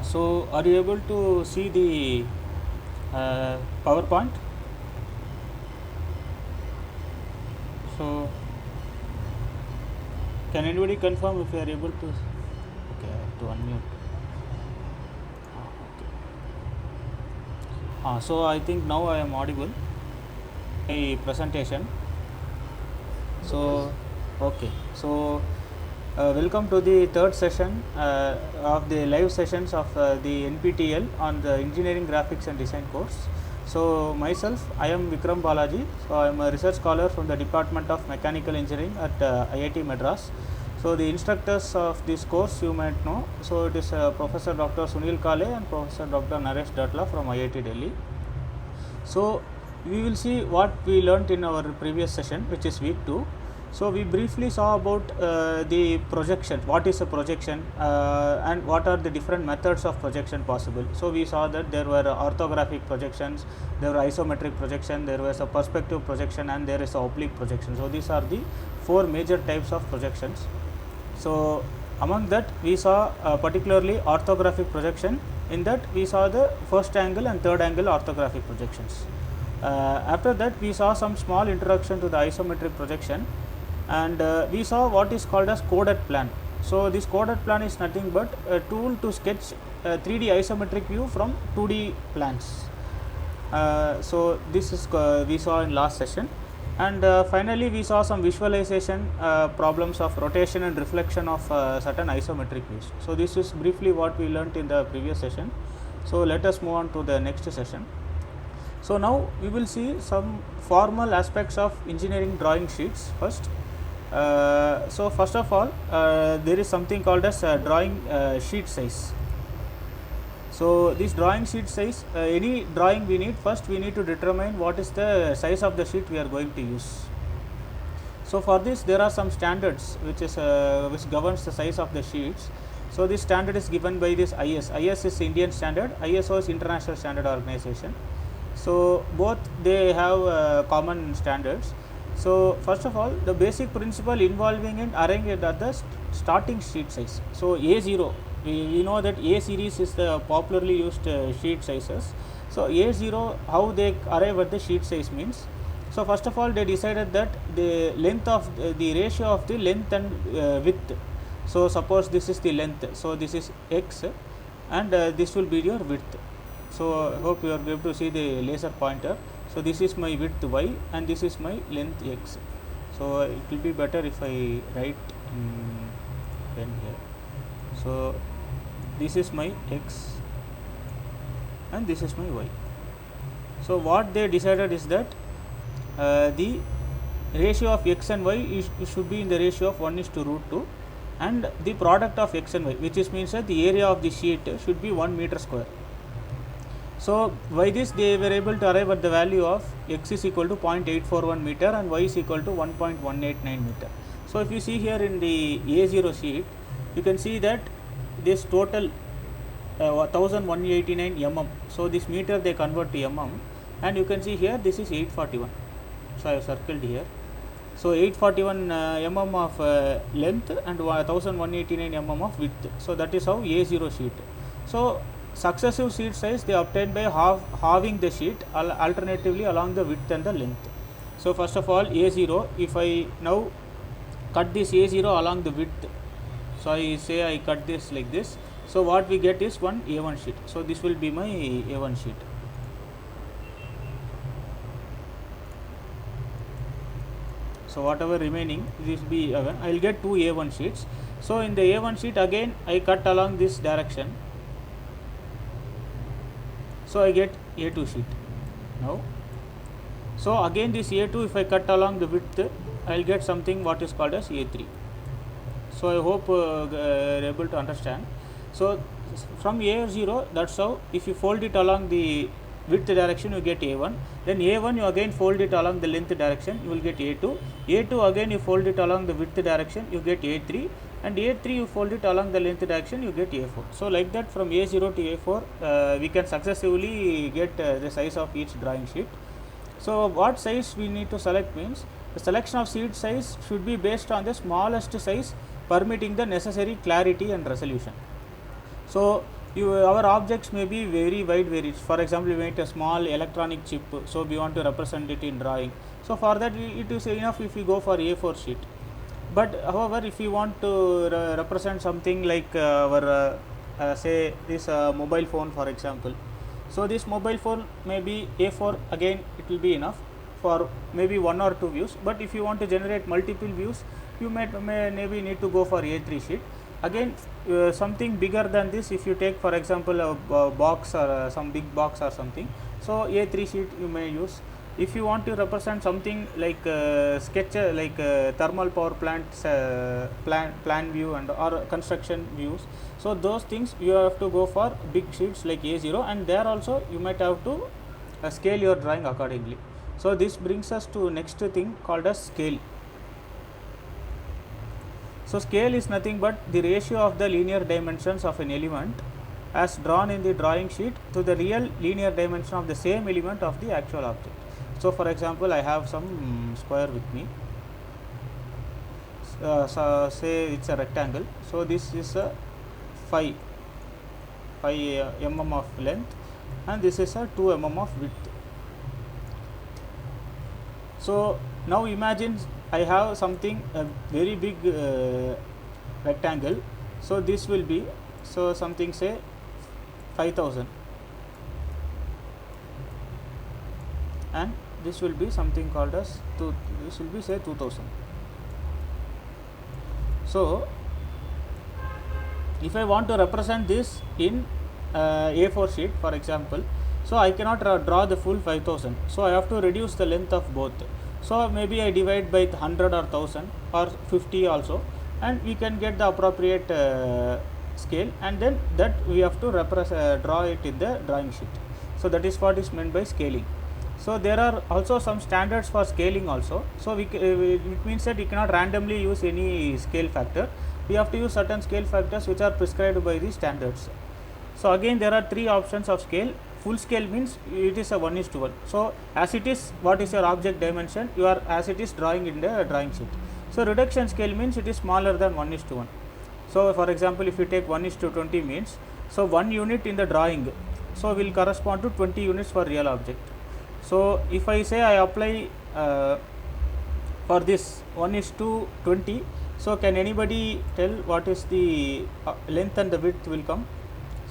So are you able to see the PowerPoint? So can anybody confirm if you are able to? Okay, I have to unmute. Okay. So I think now I am audible. A presentation. So okay. So welcome to the third session of the live sessions of the NPTEL on the Engineering Graphics and Design course. So myself, I am Vikram Balaji. So I am a research scholar from the Department of Mechanical Engineering at IIT Madras. So the instructors of this course you might know. So it is Professor Dr. Sunil Kale and Professor Dr. Naresh Datla from IIT Delhi. So we will see what we learnt in our previous session, which is week 2. So we briefly saw about the projection, what is a projection and what are the different methods of projection possible. So we saw that there were orthographic projections, there were isometric projection, there was a perspective projection, and there is a oblique projection. So these are the 4 major types of projections. So among that we saw particularly orthographic projection. In that we saw the first angle and third angle orthographic projections. After that we saw some small introduction to the isometric projection, and we saw what is called as coded plan. So this coded plan is nothing but a tool to sketch a 3D isometric view from 2D plans. So this is we saw in last session. And finally we saw some visualization problems of rotation and reflection of certain isometric views. So this is briefly what we learnt in the previous session. So let us move on to the next session. So now we will see some formal aspects of engineering drawing sheets first. So first of all, there is something called as drawing sheet size. So this drawing sheet size, any drawing we need, first we need to determine what is the size of the sheet we are going to use. So for this there are some standards which governs the size of the sheets. So this standard is given by this IS. IS is Indian standard, ISO is International Standard Organization. So both they have common standards. So first of all, the basic principle involving in arranging at the starting sheet size. So A0, we know that A series is the popularly used sheet sizes. So A0, how they arrive at the sheet size means, so first of all they decided that the length of the ratio of the length and width. So suppose this is the length, so this is x, and this will be your width. So I hope you are able to see the laser pointer. So this is my width y and this is my length x. So it will be better if I write pen here. So this is my x and this is my y. So what they decided is that the ratio of x and y should be in the ratio of 1:√2, and the product of x and y, which is means that the area of the sheet should be 1 meter square. So by this they were able to arrive at the value of x is equal to 0.841 meter and y is equal to 1.189 meter. So if you see here in the A0 sheet, you can see that this total 1189 mm. So this meter they convert to mm, and you can see here this is 841. So I have circled here. So 841 mm of length and 1189 mm of width. So that is how A0 sheet. So successive sheet size they obtain by halving the sheet alternatively along the width and the length. So first of all A0, if I now cut this A0 along the width, so I say I cut this like this, so what we get is one A1 sheet. So this will be my A1 sheet. So whatever remaining, this will be A1. I will get 2 A1 sheets. So in the A1 sheet again I cut along this direction, so I get A2 sheet now. So again this A2, if I cut along the width, I will get something what is called as A3. So I hope you are able to understand. So from A0, that's how if you fold it along the width direction you get A1, then A1 you again fold it along the length direction, you will get A2, A2 again you fold it along the width direction, you get A3, and A3 you fold it along the length direction, you get A4. So like that from A0 to A4 we can successively get the size of each drawing sheet. So what size we need to select means, the selection of sheet size should be based on the smallest size permitting the necessary clarity and resolution. So our objects may be very wide varied. For example, we made a small electronic chip, so we want to represent it in drawing. So for that, it is enough if we go for A4 sheet. But however, if you want to represent something like our say this mobile phone, for example, so this mobile phone may be A4, again it will be enough for maybe one or two views. But if you want to generate multiple views, you may maybe need to go for A3 sheet. Again, something bigger than this, if you take for example a box or some big box or something, so A3 sheet you may use. If you want to represent something like sketch like thermal power plants plan view and or construction views, so those things you have to go for big sheets like A0, and there also you might have to scale your drawing accordingly. So this brings us to next thing called as scale. So scale is nothing but the ratio of the linear dimensions of an element as drawn in the drawing sheet to the real linear dimension of the same element of the actual object. So for example, I have some square with me. So say it's a rectangle. So this is a 5 mm of length, and this is a 2 mm of width. So now imagine I have something a very big rectangle. So this will be, so something say 5000, and this will be something called as this will be say 2000. So if I want to represent this in A4 sheet, for example, so I cannot draw the full 5000, so I have to reduce the length of both. So maybe I divide by 100 or 1000 or 50 also, and we can get the appropriate scale, and then that we have to draw it in the drawing sheet. So that is what is meant by scaling. So there are also some standards for scaling also. So it means that we cannot randomly use any scale factor. We have to use certain scale factors which are prescribed by the standards. So again there are three options of scale. Full scale means it is a 1:1. So as it is, what is your object dimension, you are as it is drawing in the drawing sheet. So reduction scale means it is smaller than 1:1. So for example, if you take 1:20 means, so 1 unit in the drawing, so will correspond to 20 units for real object. So if I say I apply for this 1:20, so can anybody tell what is the length and the width will come?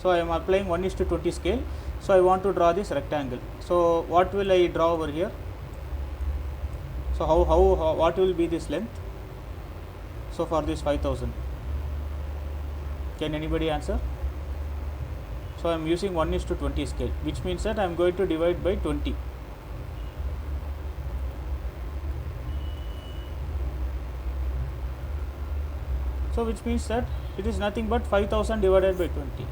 So I am applying 1:20 scale. So I want to draw this rectangle. So what will I draw over here? So how what will be this length? So for this 5000, can anybody answer? So I am using 1:20 scale, which means that I am going to divide by 20. So which means that it is nothing but 5000 divided by 20.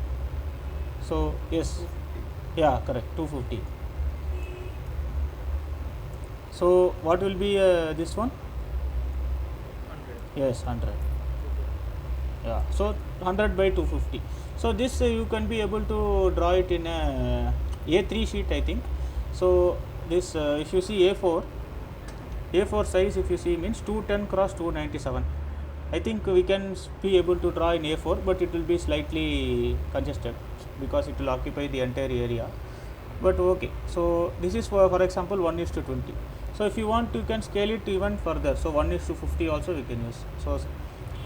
So yes, yeah, correct, 250. So what will be this one? 100. Yes, 100. Yeah, so 100 by 250. So this you can be able to draw it in a A3 sheet, I think. So this if you see A4 size, if you see means 210 cross 297. I think we can be able to draw in A4, but it will be slightly congested because it will occupy the entire area. But okay, so this is for example 1:20. So if you want, you can scale it even further. So 1:50 also we can use. So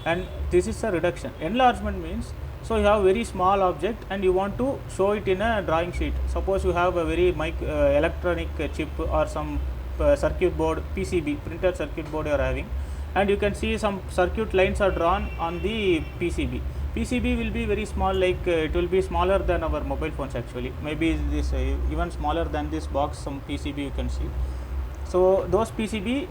and this is a reduction. Enlargement means, so you have very small object and you want to show it in a drawing sheet. Suppose you have a very electronic chip or some circuit board, PCB, printed circuit board you are having, and you can see some circuit lines are drawn on the PCB. PCB will be very small, like it will be smaller than our mobile phones actually. Maybe this even smaller than this box, some PCB you can see. So those PCB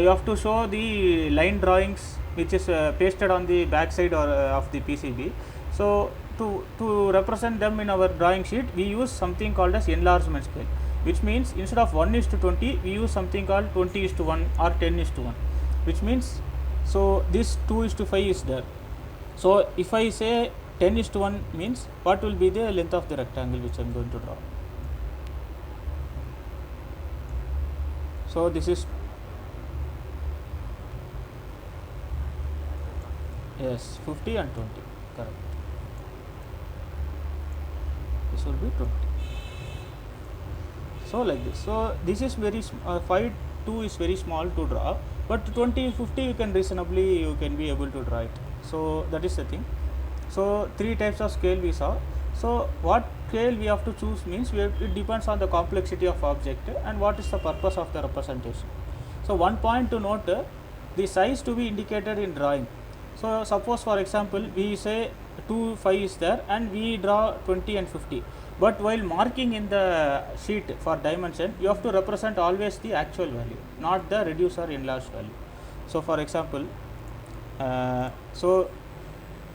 you have to show the line drawings which is pasted on the back side or of the PCB. So to represent them in our drawing sheet, we use something called as enlargement scale, which means instead of 1:20 we use something called 20:1 or 10:1, which means, so this 2:5 is there. So if I say 10:1 means, what will be the length of the rectangle which I am going to draw? So this is, yes, 50 and 20, correct. this will be 20. So like this. So this is very 5 2 is very small to draw, but 20 50 you can reasonably you can be able to draw it. So that is the thing. So 3 types of scale we saw. So what scale we have to choose means it depends on the complexity of object and what is the purpose of the representation. So one point to note, the size to be indicated in drawing. So suppose for example we say 2 5 is there and we draw 20 and 50, but while marking in the sheet for dimension you have to represent always the actual value, not the reduced or enlarged value. So for example,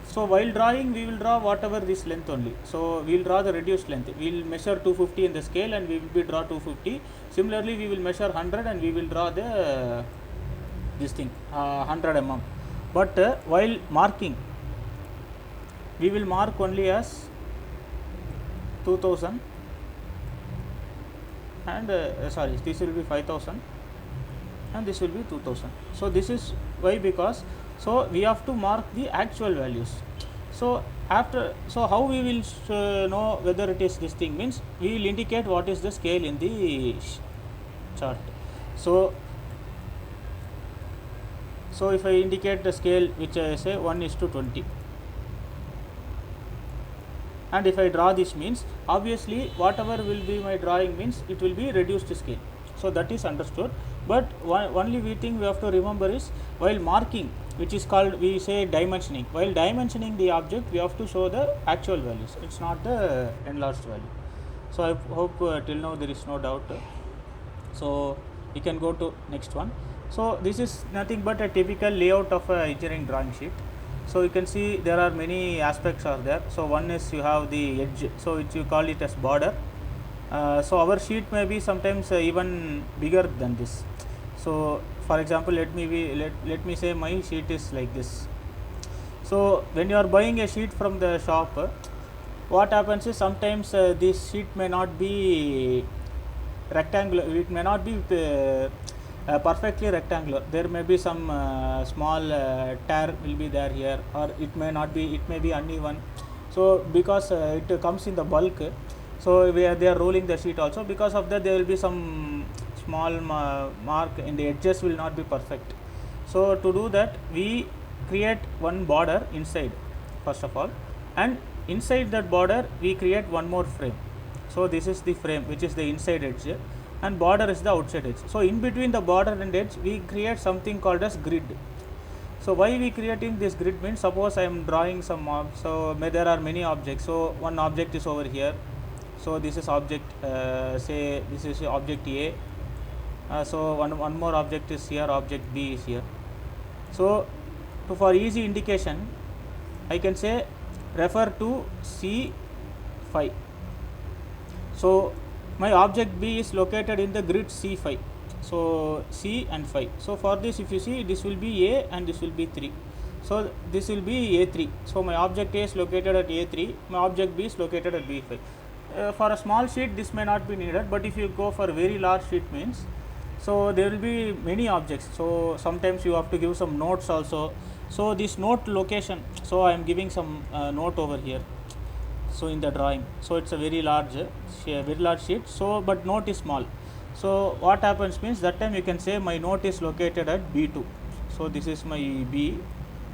so while drawing we will draw whatever this length only. So we will draw the reduced length. We will measure 250 in the scale and we will be draw 250. Similarly we will measure 100 and we will draw the this thing 100 mm. But while marking we will mark only as 2000 and sorry, this will be 5000 and this will be 2000. So this is why, because so we have to mark the actual values. So after, so how we will know whether it is this thing means we will indicate what is the scale in the chart. So if I indicate the scale which I say 1:20, and if I draw this means obviously whatever will be my drawing means it will be reduced scale. So that is understood, but only thing we have to remember is while marking, which is called, we say dimensioning, while dimensioning the object we have to show the actual values, it's not the enlarged value. So I hope till now there is no doubt. So we can go to next one. So this is nothing but a typical layout of a engineering drawing sheet. So you can see there are many aspects are there. So one is you have the edge, so which you call it as border. So our sheet may be sometimes even bigger than this. So for example, let me say my sheet is like this. So when you are buying a sheet from the shop, what happens is sometimes this sheet may not be rectangular, it may not be perfectly rectangular. There may be some small tear will be there here, or it may not be, it may be uneven. So because it comes in the bulk, so they are rolling the sheet also, because of that there will be some small mark in the edges will not be perfect. So to do that we create one border inside first of all, and inside that border we create one more frame. So this is the frame which is the inside edge and border is the outside edge. So in between the border and edge we create something called as grid. So why we creating this grid means, suppose I am drawing some so there are many objects. So one object is over here. So this is object, say this is object A. So one more object is here, object B is here. So for easy indication I can say refer to C5. So my object B is located in the grid C5. So C and 5. So for this, if you see, this will be A and this will be 3. So this will be A3. So my object A is located at A3, my object B is located at B5. For a small sheet this may not be needed, but if you go for a very large sheet means, so there will be many objects. So sometimes you have to give some notes also. So this note location, so I am giving some note over here. So in the drawing, so it's a very large sheet. So but note is small. So what happens means, that time you can say my note is located at B2. So this is my B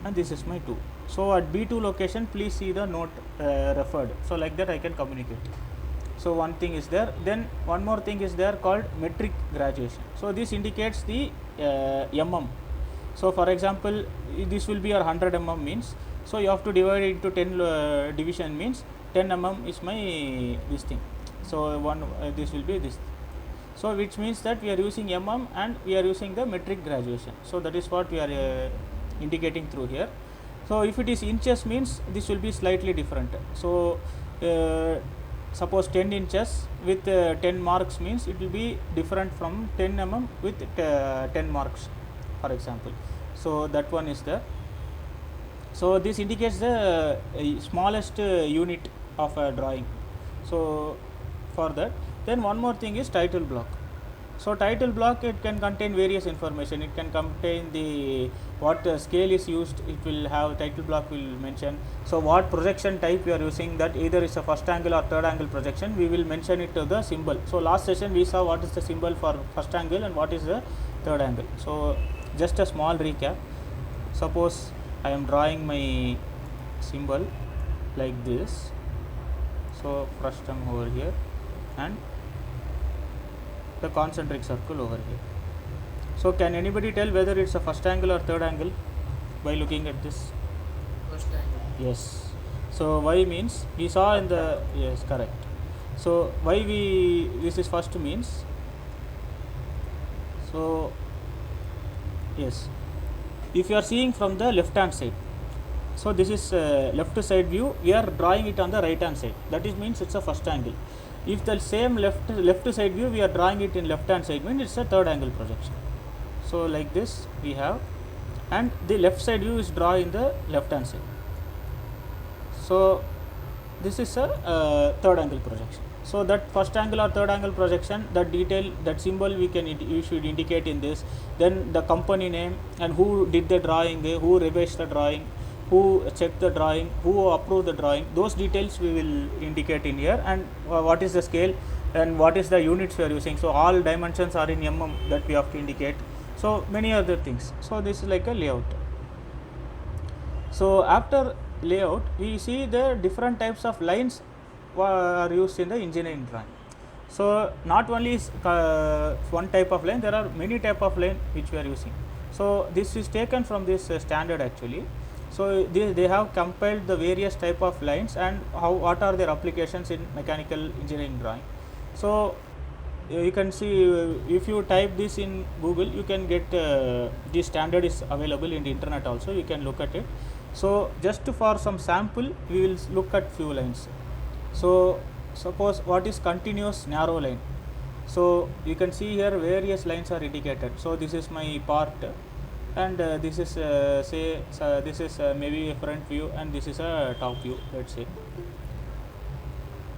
and this is my 2. So at B2 location please see the note referred. So like that I can communicate. So one thing is there. Then one more thing is there called metric graduation. So this indicates the mm. So for example, this will be your 100 mm means, so you have to divide it into 10 division means 10 mm is my this thing. So one this will be this. So which means that we are using mm and we are using the metric graduation. So that is what we are indicating through here. So if it is inches means this will be slightly different. So suppose 10 inches with 10 marks means it will be different from 10 mm with 10 marks, for example. So that one is there. So this indicates the smallest unit of a drawing. So for that, then one more thing is title block. So title block, it can contain various information. It can contain the what scale is used. It will have title block will mention. So what projection type we are using, that either is a first angle or third angle projection, we will mention it to the symbol. So last session we saw what is the symbol for first angle and what is the third angle. So just a small recap. Suppose I am drawing my symbol like this. So first I'm over here and the concentric circle over here. So can anybody tell whether it's a first angle or third angle by looking at this? First angle. Yes. So y means we saw in the, yes, correct. So why we, this is first means, so yes, if you are seeing from the left hand side, so this is left side view, we are drawing it on the right hand side, that is means it's a first angle. If the same left side view we are drawing it in left hand side, means it's a third angle projection. So like this we have, and the left side view is drawn in the left hand side. So this is a third angle projection. So that first angle or third angle projection, that detail, that symbol we can you should indicate in this. Then the company name and who did the drawing, who revised the drawing, who checked the drawing, who approved the drawing, those details we will indicate in here, and what is the scale and what is the units we are using. So all dimensions are in mm that we have to indicate. So many other things. So this is like a layout. So after layout, we see the different types of lines are used in the engineering drawing. So not only is one type of line, there are many type of line which we are using. So this is taken from this standard actually. So they have compiled the various type of lines and what are their applications in mechanical engineering drawing. So you can see, if you type this in Google, you can get this standard is available in the internet also, you can look at it. So just for some sample, we will look at few lines. So suppose what is continuous narrow line. So you can see here various lines are indicated. So this is my part, and this is say this is maybe a front view, and this is a top view, let's say.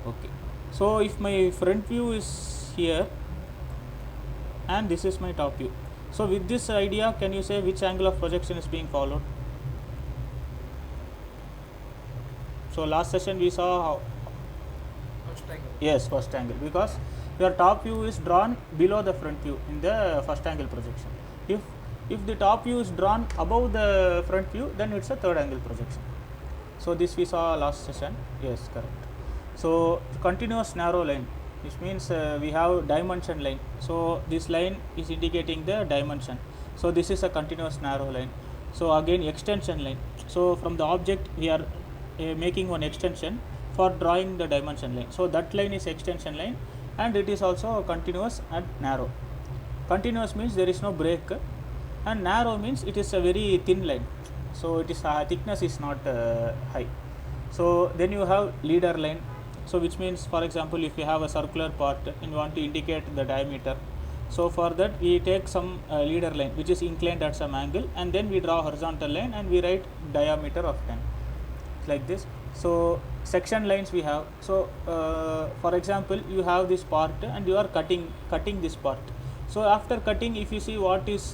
Okay, so if my front view is here and this is my top view, so with this idea, can you say which angle of projection is being followed? So last session we saw how, First angle. yes, first angle, because your top view is drawn below the front view in the first angle projection. If the top view is drawn above the front view, then it's a third angle projection. So this we saw last session. Yes, correct. So continuous narrow line, which means we have dimension line. So this line is indicating the dimension. So this is a continuous narrow line. So again extension line. So from the object we are making one extension for drawing the dimension line. So that line is extension line, and it is also continuous and narrow. Continuous means there is no break, and narrow means it is a very thin line. So it is thickness is not high. So then you have leader line. So which means, for example, if you have a circular part and you want to indicate the diameter, so for that we take some leader line which is inclined at some angle, and then we draw horizontal line and we write diameter of 10, like this. So section lines we have. So for example, you have this part and you are cutting this part. So after cutting, if you see what is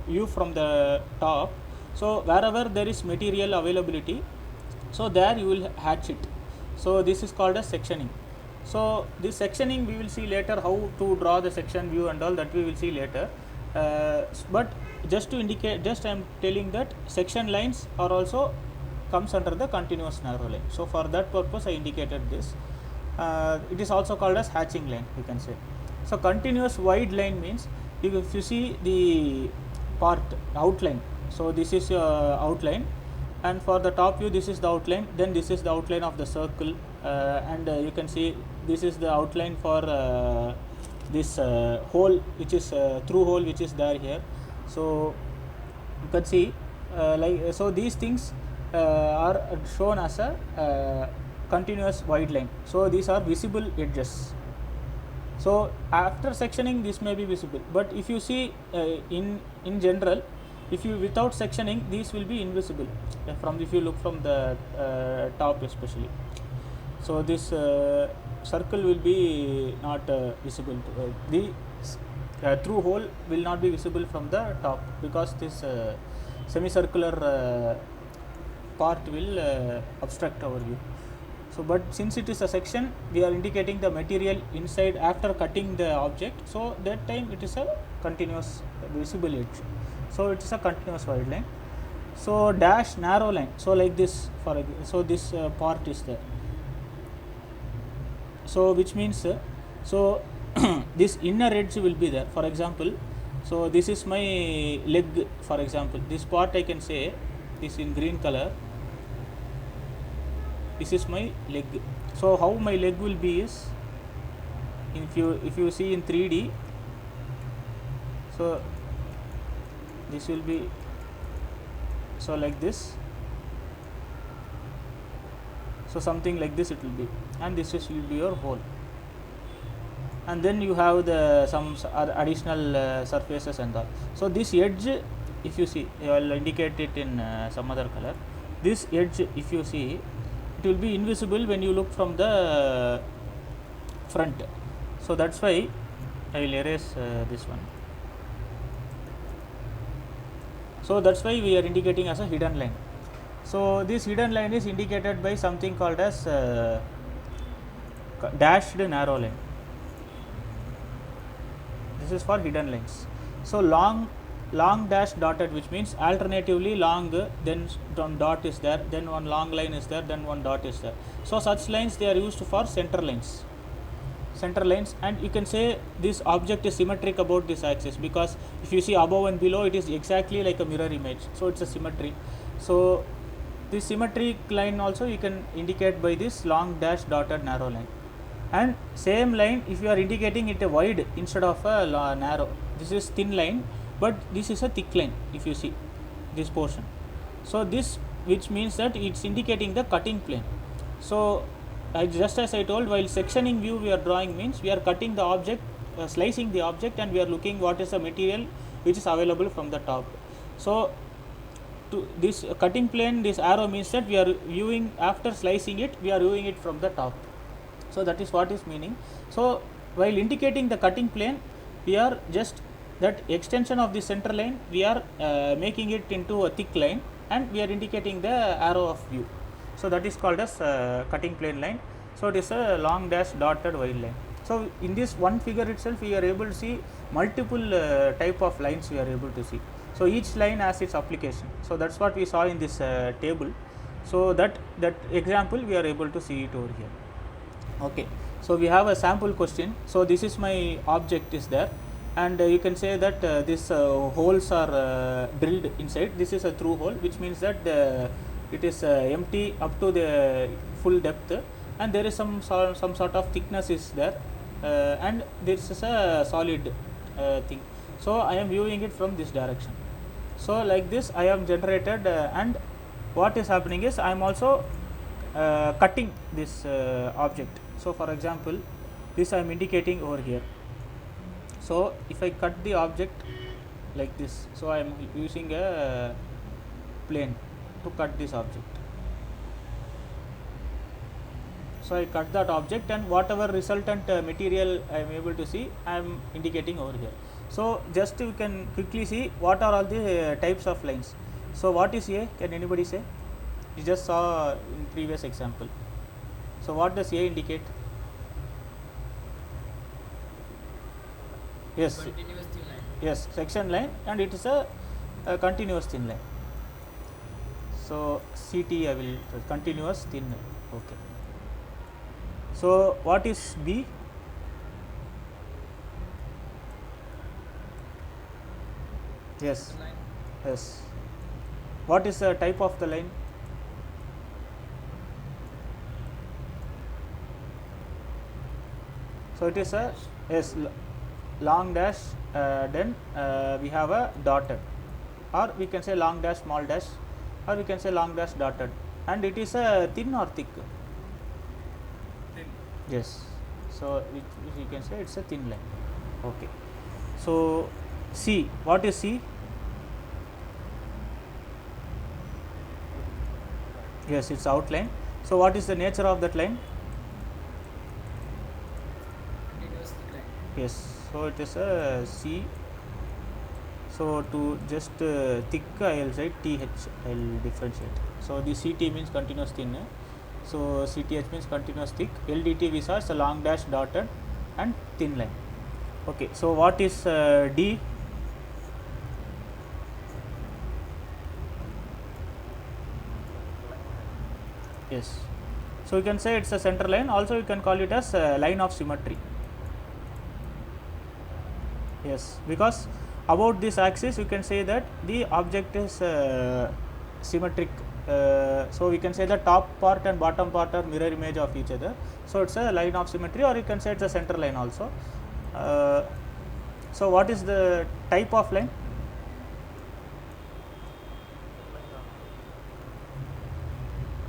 view from the top, so wherever there is material availability, so there you will hatch it. So this is called as sectioning. So this sectioning we will see later, how to draw the section view and all that we will see later. But just to indicate, just I am telling that section lines are also comes under the continuous narrow line. So for that purpose I indicated this. It is also called as hatching line, you can say. So continuous wide line means if you see the part outline, so this is your outline, and for the top view this is the outline, then this is the outline of the circle, and you can see this is the outline for this hole, which is through hole which is there here. So you can see like, so these things are shown as a continuous wide line. So these are visible edges. So after sectioning this may be visible, but if you see in general, if you without sectioning, these will be invisible from, if you look from the top especially. So this circle will be not visible. The through hole will not be visible from the top, because this semicircular part will obstruct our view. So but since it is a section, we are indicating the material inside after cutting the object, so that time it is a continuous visible edge, so it is a continuous wide line. So dash narrow line, so like this, so this part is there, so which means so this inner edge will be there. For example, so this is my leg, for example, this part I can say is in green color, this is my leg. So how my leg will be is, if you see in 3D, so this will be, so like this, so something like this it will be, and this will be your hole. And then you have the some additional surfaces and all. So this edge, if you see, I will indicate it in some other color. This edge, if you see, it will be invisible when you look from the front. So that's why I will erase this one. So that's why we are indicating as a hidden line. So this hidden line is indicated by something called as dashed narrow line. This is for hidden lines. So long dash dotted, which means alternatively long, then one dot is there, then one long line is there, then one dot is there. So such lines, they are used for center lines, and you can say this object is symmetric about this axis, because if you see above and below, it is exactly like a mirror image, so it's a symmetry. So this symmetric line also you can indicate by this long dash dotted narrow line. And same line, if you are indicating it a wide instead of a narrow, this is thin line, but this is a thick line, if you see this portion. So this, which means that it's indicating the cutting plane. So just as I told, while sectioning view we are drawing means we are cutting the object, slicing the object, and we are looking what is the material which is available from the top. So to this cutting plane, this arrow means that we are viewing, after slicing it, we are viewing it from the top. So that is what is meaning. So while indicating the cutting plane, we are just that extension of the center line, we are making it into a thick line, and we are indicating the arrow of view. So that is called as cutting plane line. So it is a long dash dotted wide line. So in this one figure itself, we are able to see multiple type of lines we are able to see. So each line has its application. So that's what we saw in this table. So that example we are able to see it over here. Okay, so we have a sample question. So this is my object is there, and you can say that this holes are drilled inside. This is a through hole, which means that it is empty up to the full depth, and there is some sort of thickness is there, and this is a solid thing. So I am viewing it from this direction. So like this I am generated, and what is happening is I am also cutting this object. So for example, this I am indicating over here. So if I cut the object like this, so I am using a plane to cut this object. So I cut that object, and whatever resultant material I am able to see, I am indicating over here. So just you can quickly see what are all the types of lines. So what is A? Can anybody say? You just saw in previous example. So what does A indicate? Yes. Continuous thin line. Yes, section line, and it is a continuous thin line. So CT I will continuous thin line. Okay. So what is B? Yes. Line. Yes. What is the type of the line? So it is a long dash, then we have a dotted, or we can say long dash small dash, or we can say long dash dotted, and it is a thin or thick? Thin. Yes. So you can say it's a thin line. Okay. So C, what is C? Yes, it's outline. So what is the nature of that line? Continuous thin line. Yes, So it is a C. So to just thick I will write TH, I will differentiate. So the CT means continuous thin. So CTH means continuous thick. LDT we saw is a long dash dotted and thin line. Okay, so what is D? Yes. So you can say it's a center line. Also you can call it as a line of symmetry. Yes, because about this axis you can say that the object is symmetric. So we can say the top part and bottom part are mirror image of each other. So it's a line of symmetry, or you can say it's a center line also. So what is the type of line?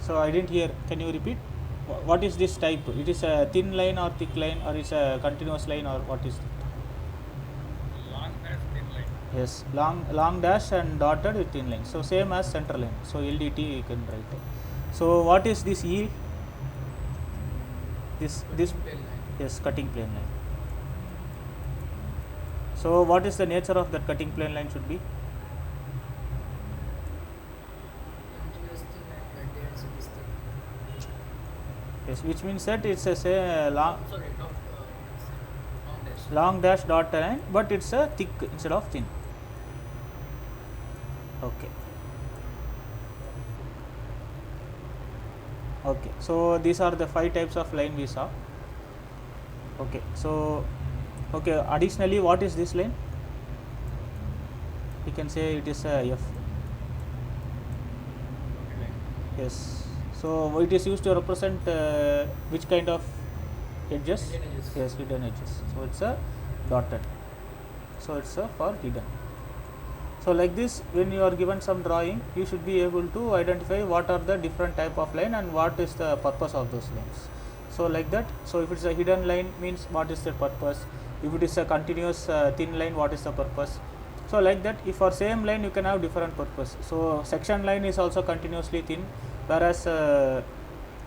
So I didn't hear. Can you repeat? What is this type? It is a thin line or thick line, or it's a continuous line, or what is it? Long dash thin line. Yes, long dash and dotted with thin line. So same as center line. So LDT you can write. So what is this E? This Plain line. yes, cutting plane line. So what is the nature of that cutting plane line should be? Continuous thin line at the ends of this thing. Yes, which means that it's a say long Sorry, not long dash. long dash dot line, but it's a thick instead of thin. Okay. Okay, so these are the 5 types of line we saw. Okay, so okay, additionally what is this line? We can say it is a F. Okay, line. Yes, so it is used to represent which kind of edges? Hidden edges. Yes, hidden edges. So it's a dotted. So it's a for hidden. So like this, when you are given some drawing, you should be able to identify what are the different type of line and what is the purpose of those lines. So like that. So if it's a hidden line, means what is the purpose? If it is a continuous thin line, what is the purpose? So like that, if for same line you can have different purpose. So section line is also continuously thin, whereas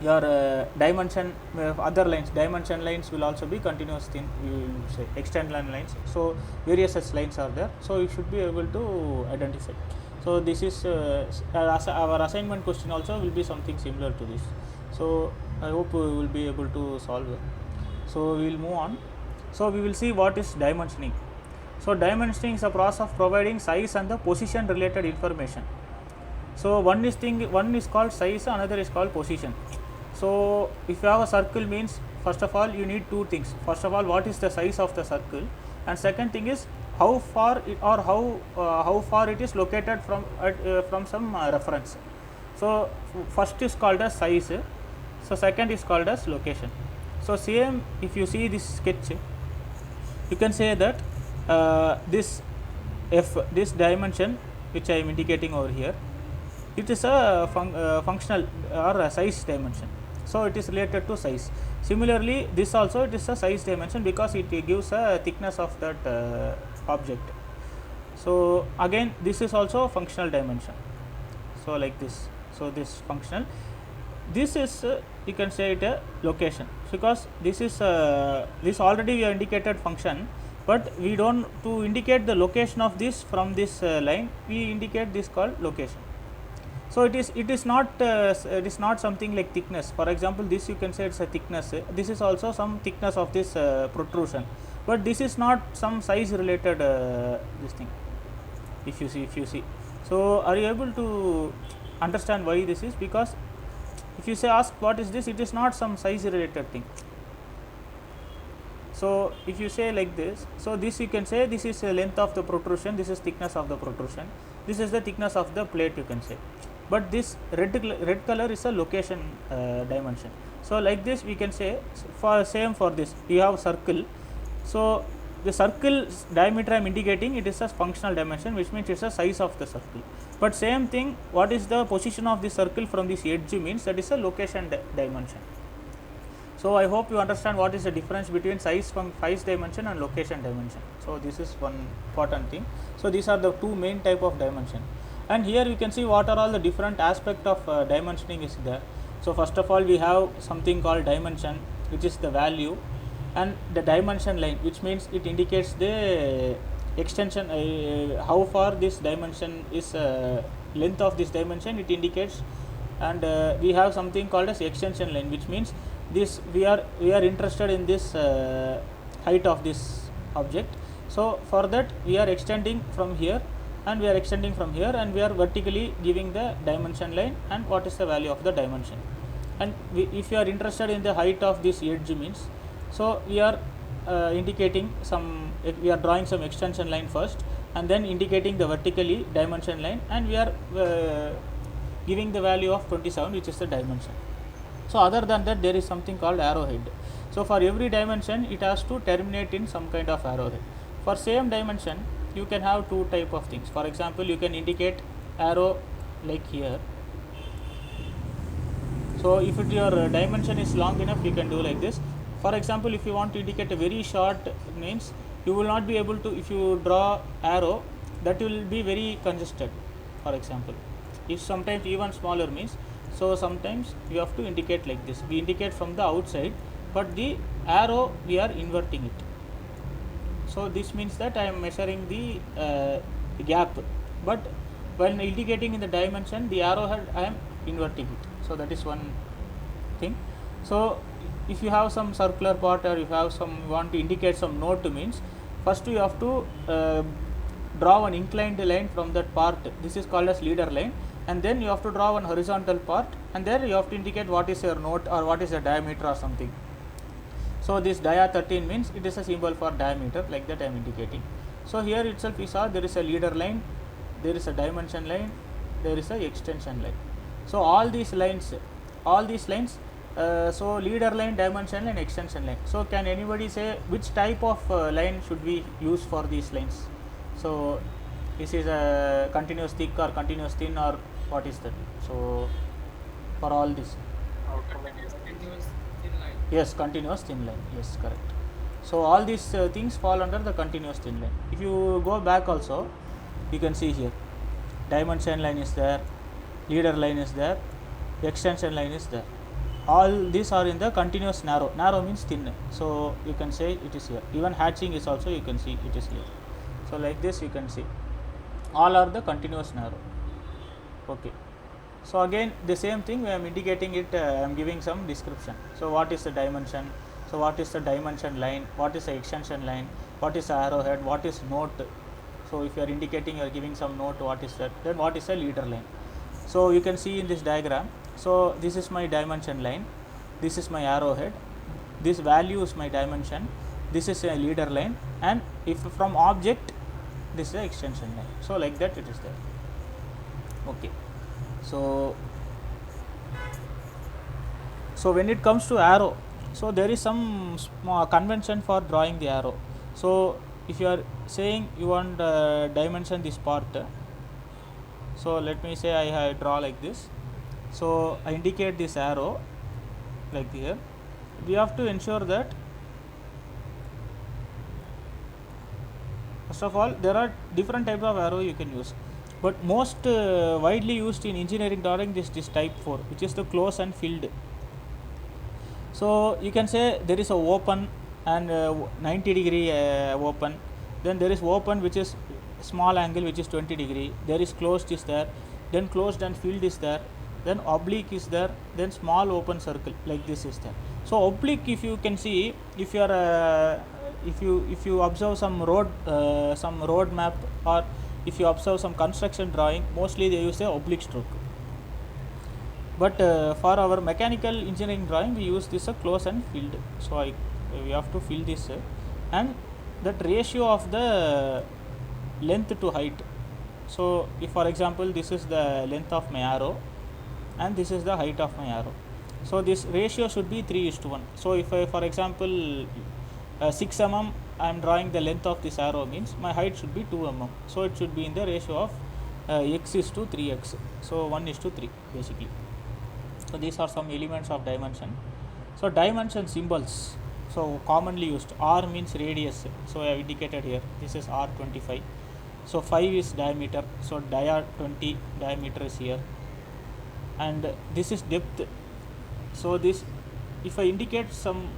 your dimension other lines, dimension lines will also be continuous thin, we will say extend line lines. So various such lines are there, so you should be able to identify. So this is our assignment question also will be something similar to this. So I hope we will be able to solve it. So we will move on. So we will see what is dimensioning. So dimensioning is a process of providing size and the position related information. So one is called size, another is called position. So if you have a circle, means first of all you need two things. First of all, what is the size of the circle, and second thing is how far it, or how far it is located from some reference. So first is called as size. So second is called as location. So same, if you see this sketch, you can say that this this dimension which I am indicating over here, it is a functional or a size dimension. So it is related to size. Similarly, this also it is a size dimension because it gives a thickness of that object. So again, this is also functional dimension. So like this. So this functional. This is you can say it a location, because this is this already we have indicated function, but we don't, to indicate the location of this from this line, we indicate this called location. So it is not something like thickness. For example, this you can say it's a thickness. This is also some thickness of this protrusion, but this is not some size related this thing. If you see, so are you able to understand why this is? Because if you say ask what is this, it is not some size related thing. So if you say like this, so this you can say this is the length of the protrusion, this is thickness of the protrusion, this is the thickness of the plate, you can say. But this red color is a location dimension. So like this we can say, for same for this, you have circle. So the circle diameter I am indicating, it is a functional dimension, which means it's a size of the circle. But same thing, what is the position of the circle from this edge, means that is a location dimension. So I hope you understand what is the difference between size dimension and location dimension. So this is one important thing. So these are the two main type of dimension. And here you can see what are all the different aspect of dimensioning is there. So first of all, we have something called dimension, which is the value. and the dimension line, which means it indicates the extension, how far this dimension is, length of this dimension it indicates. And we have something called as extension line, which means this we are interested in this height of this object. So for that we are extending from here, and we are extending from here, and we are vertically giving the dimension line and what is the value of the dimension. And if you are interested in the height of this edge means, so we are indicating some, we are drawing some extension line first, and then indicating the vertically dimension line, and we are giving the value of 27, which is the dimension. So other than that, there is something called arrowhead. So for every dimension it has to terminate in some kind of arrowhead. For same dimension you can have two type of things. For example, you can indicate arrow like here. So if your dimension is long enough, you can do like this. For example, if you want to indicate a very short means, you will not be able to, if you draw arrow, that will be very congested. For example, if sometimes even smaller means, so sometimes you have to indicate like this. We indicate from the outside, but the arrow we are inverting it. So this means that I am measuring the gap, but when indicating in the dimension, the arrowhead I am inverting it. So that is one thing. So if you have some circular part, or if you have some, you want to indicate some note means, first you have to draw an inclined line from that part. This is called as leader line, and then you have to draw one horizontal part, and there you have to indicate what is your note or what is the diameter or something. So this dia 13 means it is a symbol for diameter, like that I am indicating. So here itself we saw there is a leader line, there is a dimension line, there is a extension line. So all these lines, so leader line, dimension line, extension line. So can anybody say which type of line should we use for these lines? So this is a continuous thick or continuous thin, or what is that? So for all this, Continuous thin line. yes, continuous thin line, yes, correct. So all these things fall under the continuous thin line. If you go back also, you can see here dimension line is there, leader line is there, extension line is there. All these are in the continuous narrow. Narrow means thin. So you can say it is here. Even hatching is also, you can see it is here. So like this you can see all are the continuous narrow. Okay. So again the same thing, I am indicating it, I am giving some description. So what is the dimension? So what is the dimension line? What is the extension line? What is the arrowhead? What is note? So if you are indicating, you are giving some note, what is that? Then what is a leader line? So you can see in this diagram, so this is my dimension line, this is my arrowhead, this value is my dimension, this is a leader line, and if from object, this is the extension line. So like that it is there. Okay. So when it comes to arrow, so there is some small convention for drawing the arrow. So if you are saying you want dimension this part, so let me say I draw like this. So I indicate this arrow like here. We have to ensure that, first of all, there are different types of arrow you can use, but most widely used in engineering drawing is this type 4, which is the close and filled. So you can say there is a open and 90-degree open, then there is open which is small angle which is 20-degree, there is closed is there, then closed and filled is there, then oblique is there, then small open circle like this is there. So oblique, if you can see, if you are if you observe some road map, or if you observe some construction drawing, mostly they use a oblique stroke. But for our mechanical engineering drawing, we use this close and filled. So we have to fill this, and that ratio of the length to height. So if for example this is the length of my arrow and this is the height of my arrow, so this ratio should be 3:1. So if I, for example 6 mm I am drawing the length of this arrow, means my height should be 2 mm. So it should be in the ratio of x is to 3x. So 1:3 basically. So these are some elements of dimension. So dimension symbols, so commonly used, R means radius, so I have indicated here, this is R25. So 5 is diameter, so dia 20, diameter is here, and this is depth. So this, if I indicate some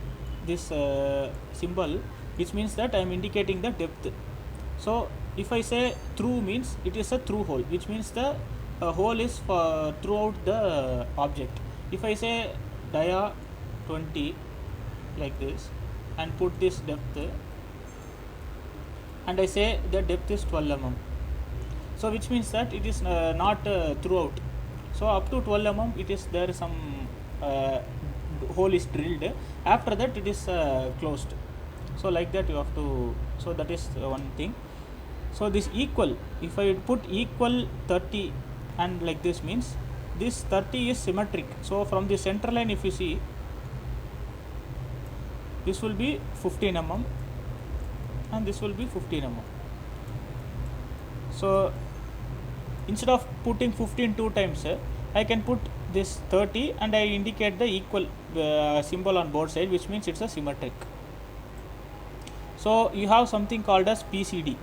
this symbol, which means that I am indicating the depth. So if I say through means it is a through hole, which means the hole is for throughout the object. If I say dia 20 like this and put this depth, and I say the depth is 12 mm, so which means that it is not throughout. So up to 12 mm it is there some uh, hole is drilled, after that it is closed. So like that you have to, so that is one thing. So this equal, if I put equal 30 and like this means this 30 is symmetric. So from the center line if you see, this will be 15 mm and this will be 15 mm. So instead of putting 15 two times, I can put this 30 and I indicate the equal symbol on both sides, which means it's a symmetric. So you have something called as PCD.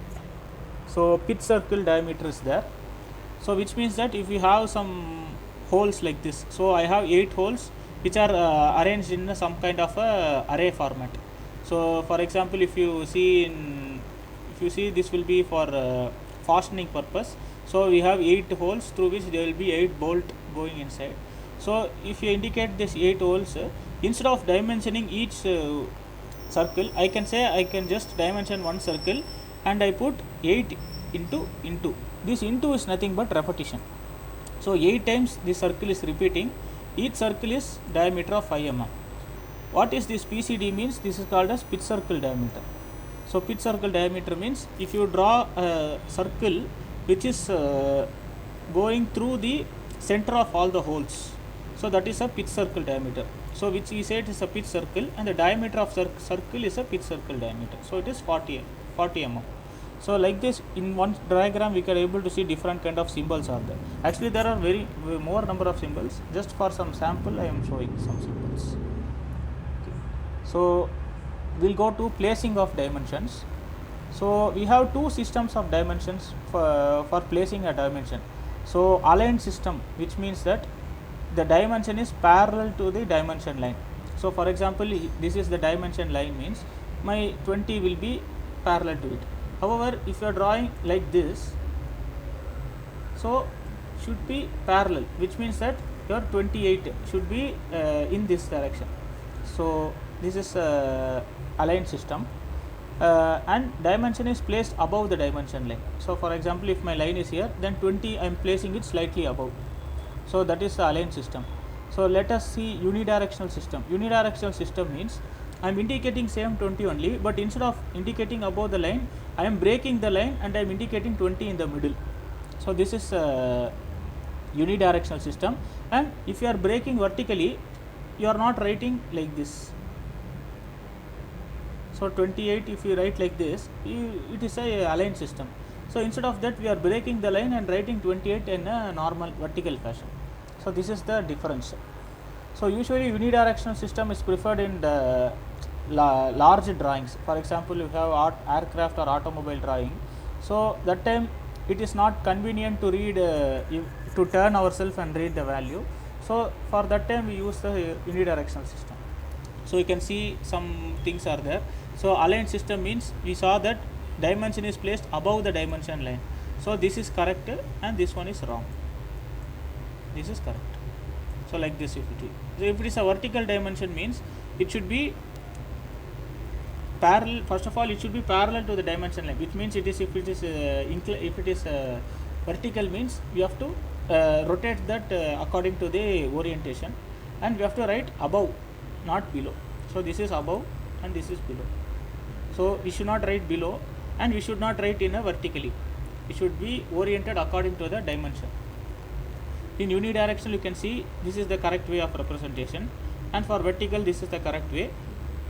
So pitch circle diameter is there. So which means that if you have some holes like this, so I have 8 holes which are arranged in some kind of a array format. So for example, if you see this will be for fastening purpose. So we have 8 holes through which there will be 8 bolt going inside. So if you indicate this 8 holes, instead of dimensioning each circle, I can say I can just dimension one circle and I put 8 into. This into is nothing but repetition. So 8 times this circle is repeating. Each circle is diameter of 5 mm. What is this PCD means? This is called as pitch circle diameter. So pitch circle diameter means if you draw a circle which is going through the center of all the holes, so that is a pitch circle diameter. So which we say it is a pitch circle, and the diameter of circle is a pitch circle diameter. So it is 40 mm. So like this, in one diagram we can able to see different kind of symbols are there. Actually there are very more number of symbols. Just for some sample I am showing some symbols. Okay. So we'll go to placing of dimensions. So we have two systems of dimensions for placing a dimension. So aligned system, which means that the dimension is parallel to the dimension line. So for example, this is the dimension line, means my 20 will be parallel to it. However, if you are drawing like this, so should be parallel, which means that your 28 should be in this direction. So this is aligned system, and dimension is placed above the dimension line. So for example, if my line is here, then 20 I am placing it slightly above. So that is the aligned system. So let us see unidirectional system. Unidirectional system means I am indicating same 20 only, but instead of indicating above the line, I am breaking the line and I am indicating 20 in the middle. So this is unidirectional system. And if you are breaking vertically, you are not writing like this. So 28, if you write like this, it is a aligned system. So instead of that, we are breaking the line and writing 28 in a normal vertical fashion. So this is the difference. So usually unidirectional system is preferred in the large drawings. For example, you have aircraft or automobile drawing. So that time it is not convenient to read to turn ourselves and read the value. So for that time we use the unidirectional system. So you can see some things are there. So aligned system means we saw that dimension is placed above the dimension line. So this is correct and this one is wrong. This is correct. So like this, if it is a vertical dimension, means it should be parallel. First of all, it should be parallel to the dimension line, which means it is, if it is vertical, means we have to rotate that according to the orientation, and we have to write above, not below. So this is above and this is below. So we should not write below, and we should not write in a vertically. It should be oriented according to the dimension. In unidirectional, you can see this is the correct way of representation, and for vertical this is the correct way.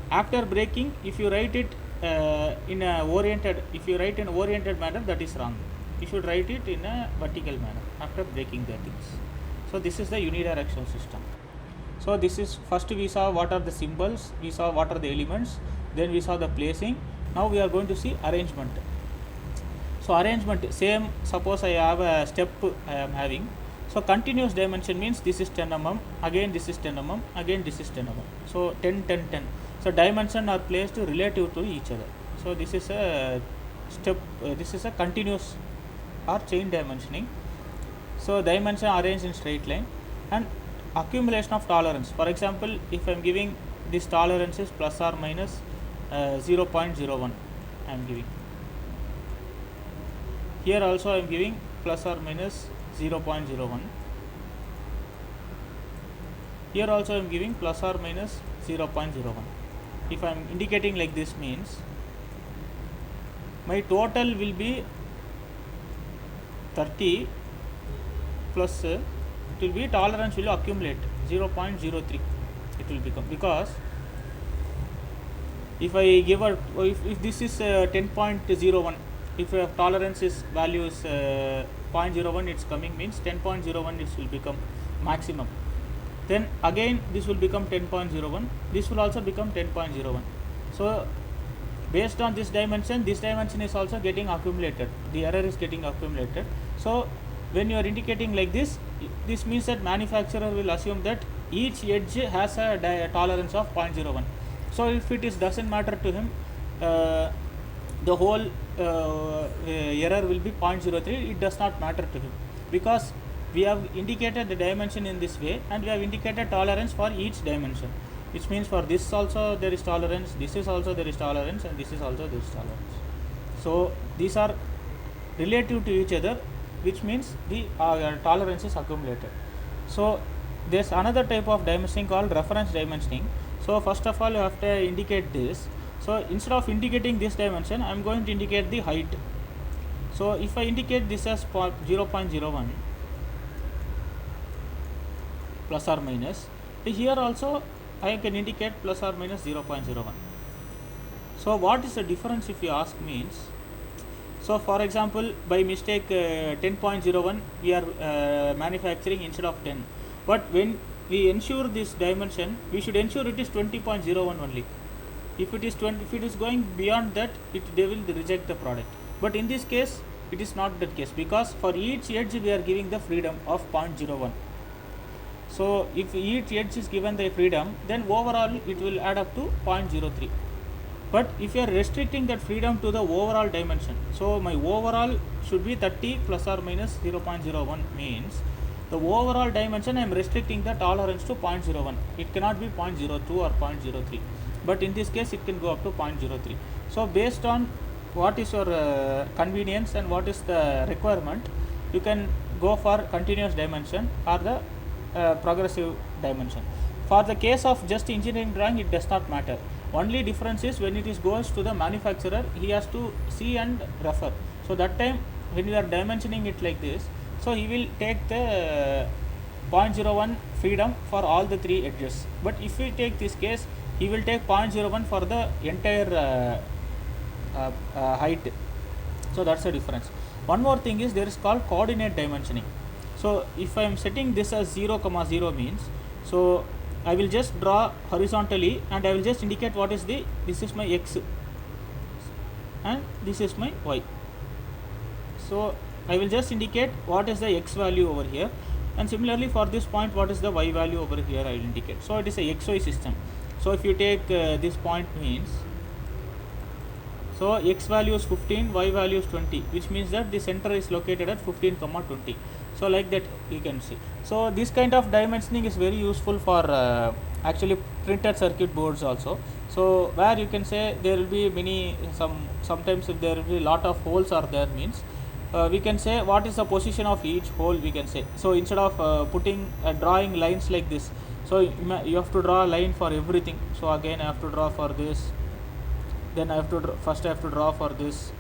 After breaking, if you write it in a oriented, if you write in oriented manner, that is wrong. You should write it in a vertical manner after breaking the things. So this is the unidirectional system. So this is, first we saw what are the symbols, we saw what are the elements, then we saw the placing. Now we are going to see arrangement. So arrangement, same, suppose I have a step I am having. So continuous dimension means this is 10 mm, again this is 10 mm, again this is 10 mm. So 10, 10, 10. So dimension are placed relative to each other. So this is a step, this is a continuous or chain dimensioning. So dimension arranged in straight line, and accumulation of tolerance. For example, if I am giving this tolerance is plus or minus 0.01, I am giving. Here also I am giving plus or minus 0.01. Here also I am giving plus or minus 0.01. If I am indicating like this, means my total will be 30 plus it will be tolerance will accumulate 0.03 it will become, because if I give a if this is 10.01, if tolerance is value is 0.01, it's coming, means 10.01 this will become maximum. Then again this will become 10.01, this will also become 10.01. So based on this dimension is also getting accumulated, the error is getting accumulated. So when you are indicating like this, this means that manufacturer will assume that each edge has a tolerance of 0.01. So if it is doesn't matter to him, the whole error will be 0.03, it does not matter to him, because we have indicated the dimension in this way and we have indicated tolerance for each dimension, which means for this also there is tolerance, this is also there is tolerance, and this is also there is tolerance. So these are relative to each other, which means the tolerance is accumulated. So there's another type of dimensioning called reference dimensioning. So first of all you have to indicate this. So instead of indicating this dimension, I am going to indicate the height. So if I indicate this as 0.01 plus or minus, here also I can indicate plus or minus 0.01. So what is the difference if you ask, means, so for example by mistake 10.01 we are manufacturing instead of 10, but when we ensure this dimension, we should ensure it is 20.01 only. If it is 20, if it is going beyond that, they will reject the product. But in this case it is not that case, because for each edge we are giving the freedom of 0.01. So if each edge is given the freedom, then overall it will add up to 0.03. But if you are restricting that freedom to the overall dimension, so my overall should be 30 plus or minus 0.01, means the overall dimension I am restricting the tolerance to 0.01. It cannot be 0.02 or 0.03, but in this case it can go up to 0.03. So based on what is your convenience and what is the requirement, you can go for continuous dimension or the progressive dimension. For the case of just engineering drawing, it does not matter. Only difference is when it is goes to the manufacturer, he has to see and refer. So that time when you are dimensioning it like this, so he will take the 0.01 freedom for all the three edges. But if we take this case, he will take 0.01 for the entire height. So that's the difference. One more thing is there is called coordinate dimensioning. So if I am setting this as 0, 0 means, so I will just draw horizontally and I will just indicate what is this is my x and this is my y. So I will just indicate what is the x value over here, and similarly for this point what is the y value over here I will indicate. So it is a xy system. So if you take this point, means, so x value is 15, y value is 20, which means that the center is located at 15, 20. So like that you can see. So this kind of dimensioning is very useful for actually printed circuit boards also. So where you can say there will be many, sometimes if there will be lot of holes are there, means we can say what is the position of each hole, we can say. So instead of putting drawing lines like this, so you have to draw a line for everything. So again I have to draw for this, then I have to first I have to draw for this,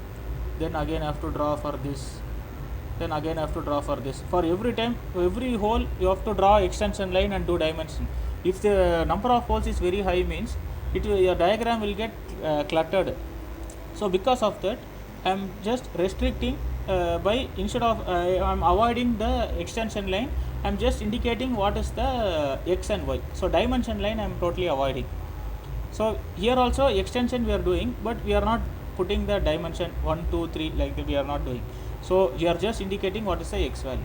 then again I have to draw for this, then again I have to draw for this. For every time, every hole you have to draw extension line and do dimension. If the number of holes is very high, means your diagram will get cluttered. So because of that, I am just restricting by, instead of I am avoiding the extension line, I am just indicating what is the x and y. So dimension line I am totally avoiding. So here also extension we are doing, but we are not putting the dimension 1, 2, 3 like that, we are not doing. So we are just indicating what is the x value.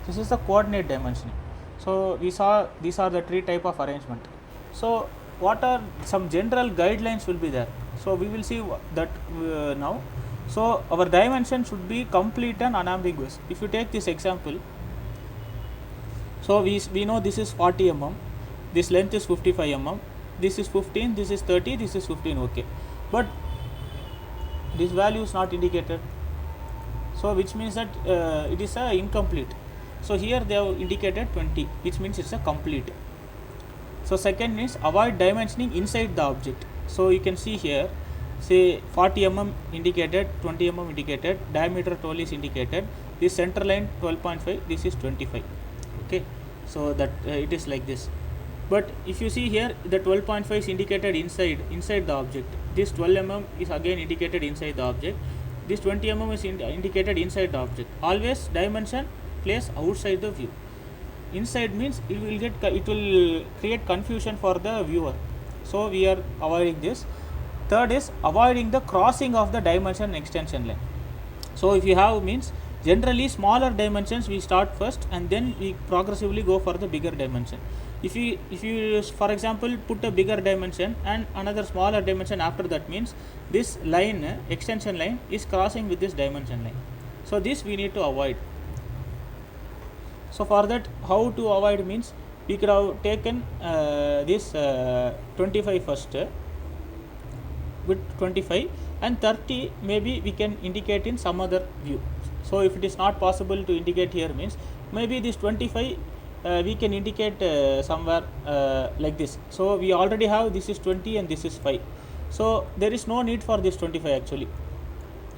This is the coordinate dimensioning. So we saw these are the three type of arrangement. So what are some general guidelines will be there. So we will see that now. So our dimension should be complete and unambiguous. If you take this example, so we know this is 40 mm, this length is 55 mm, this is 15, this is 30, this is 15, okay, but this value is not indicated, so which means that it is a incomplete. So here they have indicated 20, which means it's a complete. So second is avoid dimensioning inside the object. So you can see here, say 40 mm indicated, 20 mm indicated, diameter 12 is indicated, this center line 12.5, this is 25, okay. So that it is like this. But if you see here, the 12.5 is indicated inside the object, this 12 mm is again indicated inside the object, this 20 mm is indicated inside the object. Always dimension place outside the view. Inside means it will create confusion for the viewer, so we are avoiding this. Third is avoiding the crossing of the dimension extension line. So if you have means, generally smaller dimensions we start first and then we progressively go for the bigger dimension. If you for example put a bigger dimension and another smaller dimension after that, means this line, extension line, is crossing with this dimension line. So this we need to avoid. So for that, how to avoid means, we could have taken this 25 first, with 25, and 30 maybe we can indicate in some other view. So if it is not possible to indicate here, means maybe this 25 we can indicate somewhere like this. So we already have, this is 20 and this is 5, so there is no need for this 25 actually.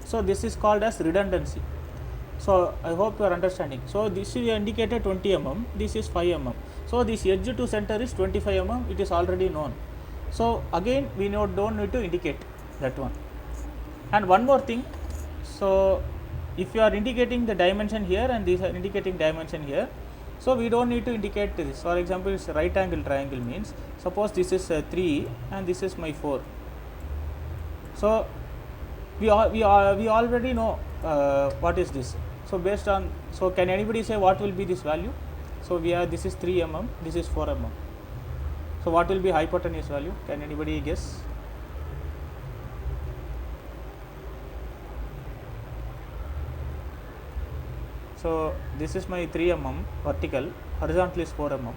So this is called as redundancy. So I hope you are understanding. So this is indicated 20 mm, this is 5 mm, so this edge to center is 25 mm, it is already known. So again we don't need to indicate that one. And one more thing, so if you are indicating the dimension here and these are indicating dimension here, so we don't need to indicate this. For example, it's a right angle triangle, means suppose this is 3 and this is my 4. So we already know what is this. So based on, so can anybody say what will be this value? So we are, this is 3 mm, this is 4 mm. So what will be hypotenuse value? Can anybody guess? So this is my 3 mm vertical, horizontal is 4 mm.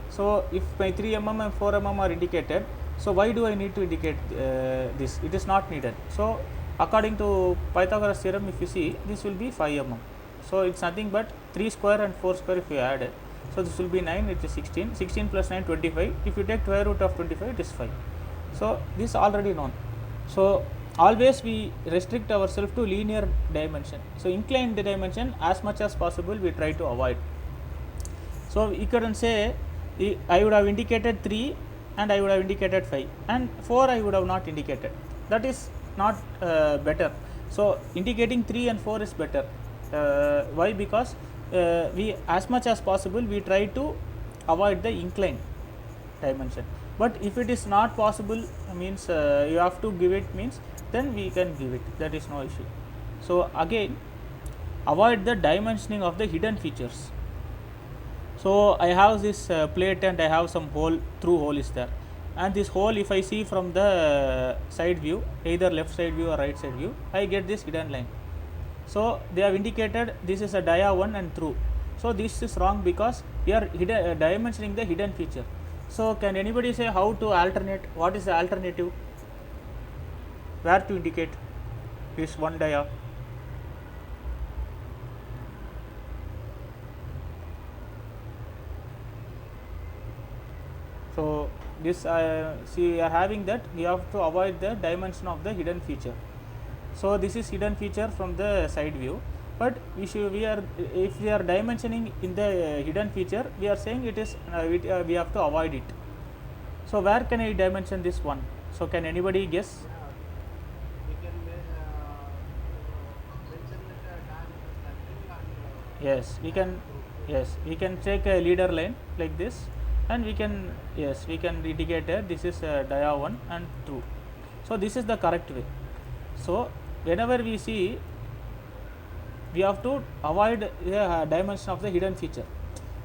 So if my 3 mm and 4 mm are indicated, so why do I need to indicate this? It is not needed. So according to Pythagoras theorem, if you see, this will be 5 mm. So it's nothing but 3 square and 4 square if you add it. So this will be 9, it is 16, 16 plus 9, 25. If you take square root of 25, it is 5. So this already known. So always we restrict ourselves to linear dimension. So inclined dimension as much as possible we try to avoid. So you can say, I would have indicated 3 and I would have indicated 5, and 4 I would have not indicated. That is not better. So indicating 3 and 4 is better. Why? Because we, as much as possible, we try to avoid the inclined dimension. But if it is not possible, means you have to give it, means then we can give it, that is no issue. So again, avoid the dimensioning of the hidden features. So I have this plate and I have some hole, through hole is there, and this hole, if I see from the side view, either left side view or right side view, I get this hidden line. So they have indicated this is a dia 1 and through. So this is wrong because we are dimensioning the hidden feature. So can anybody say how to alternate? What is the alternative? Where to indicate this one dia? So this see, we are having that we have to avoid the dimension of the hidden feature. So this is hidden feature from the side view, but if we are dimensioning in the hidden feature, we are saying it is we have to avoid it. So where can I dimension this one? So can anybody guess? We can mention that Yes, we can. Yes, we can take a leader line like this, and we can, yes, we can indicate this is dia 1 and through. So this is the correct way. So whenever we see, we have to avoid the dimension of the hidden feature.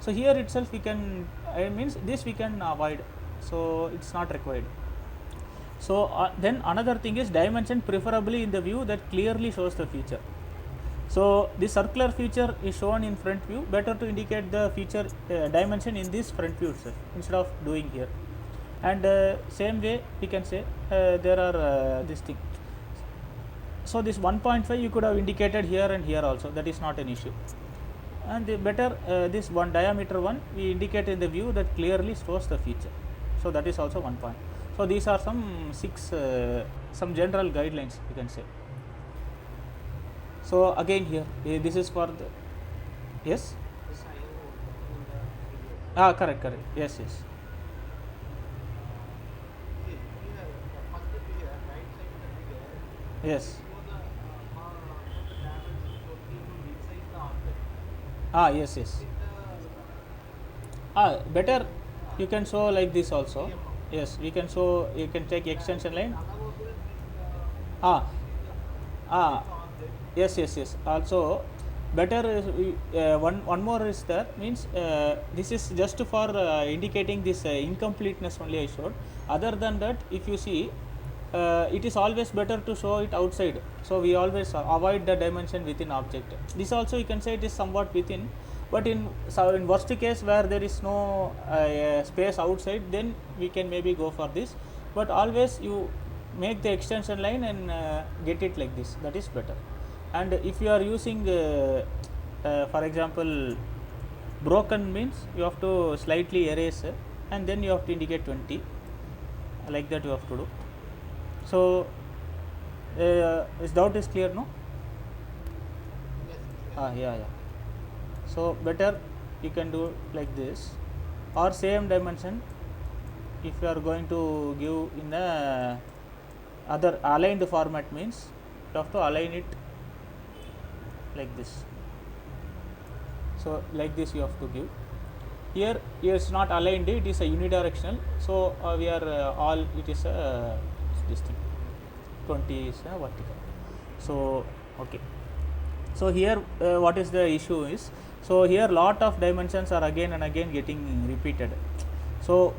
So here itself we can, means this we can avoid. so it's not required. So then another thing is dimension preferably in the view that clearly shows the feature. So the circular feature is shown in front view, better to indicate the feature dimension in this front view itself instead of doing here. And same way we can say there are this thing. So this 1.5 you could have indicated here and here also, that is not an issue. And the better this one diameter one we indicate in the view that clearly shows the feature. So that is also one point. So these are some some general guidelines you can say. So again here this is for the yes. Correct, yes. Yes. Yes. Better you can show like this also. Yes, we can show, you can take extension line. Yes. Also better is one more is there, means this is just for indicating this incompleteness only I showed. Other than that, if you see it is always better to show it outside, so we always avoid the dimension within object. This also you can say it is somewhat within, but in worst case where there is no space outside, then we can maybe go for this, but always you make the extension line and get it like this, that is better. And if you are using for example broken, means you have to slightly erase and then you have to indicate 20, like that you have to do. So this doubt is clear, no? Yeah. So better you can do like this, or same dimension if you are going to give in a other aligned format, means you have to align it like this. So like this you have to give. Here it's not aligned, it is a unidirectional, so we are all, it is this thing 20 is vertical. So okay, so here what is the issue is, so here lot of dimensions are again and again getting repeated. So